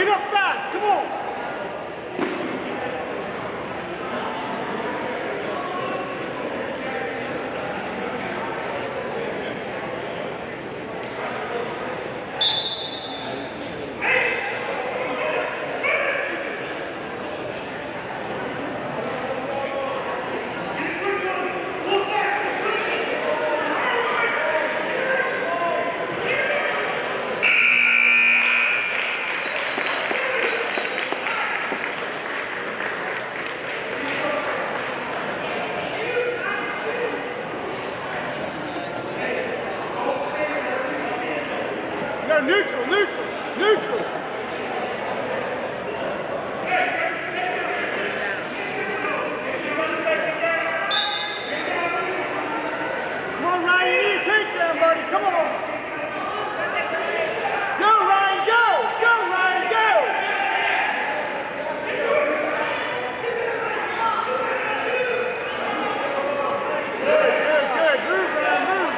Get up fast. Come on. Go neutral, neutral, neutral. Come on, Ryan, you need a takedown, buddy. Come on. Go, Ryan, go. Go, Ryan, go. Good, good, good. Move, Ryan, move.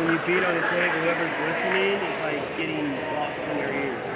When you beat on the tape, whoever's listening is like getting blocks from their ears.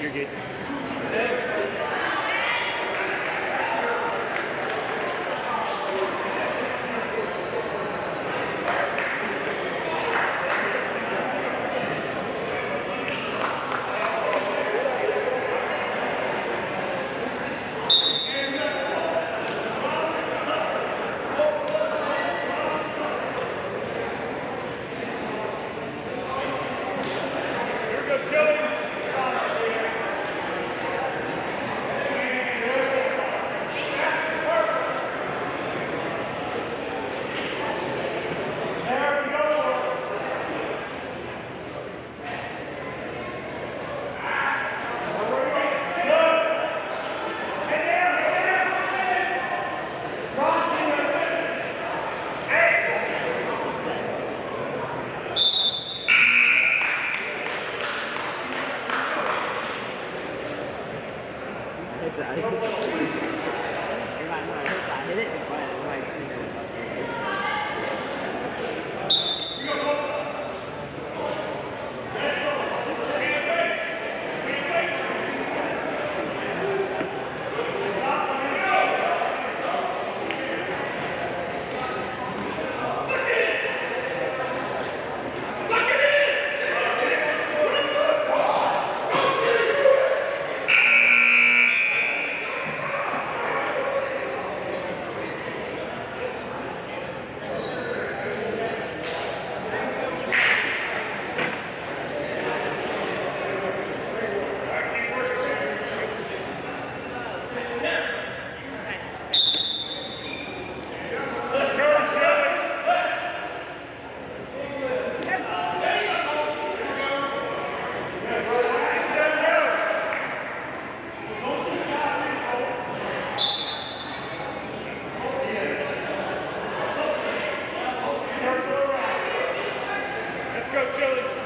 You're good. Let's go, Chili.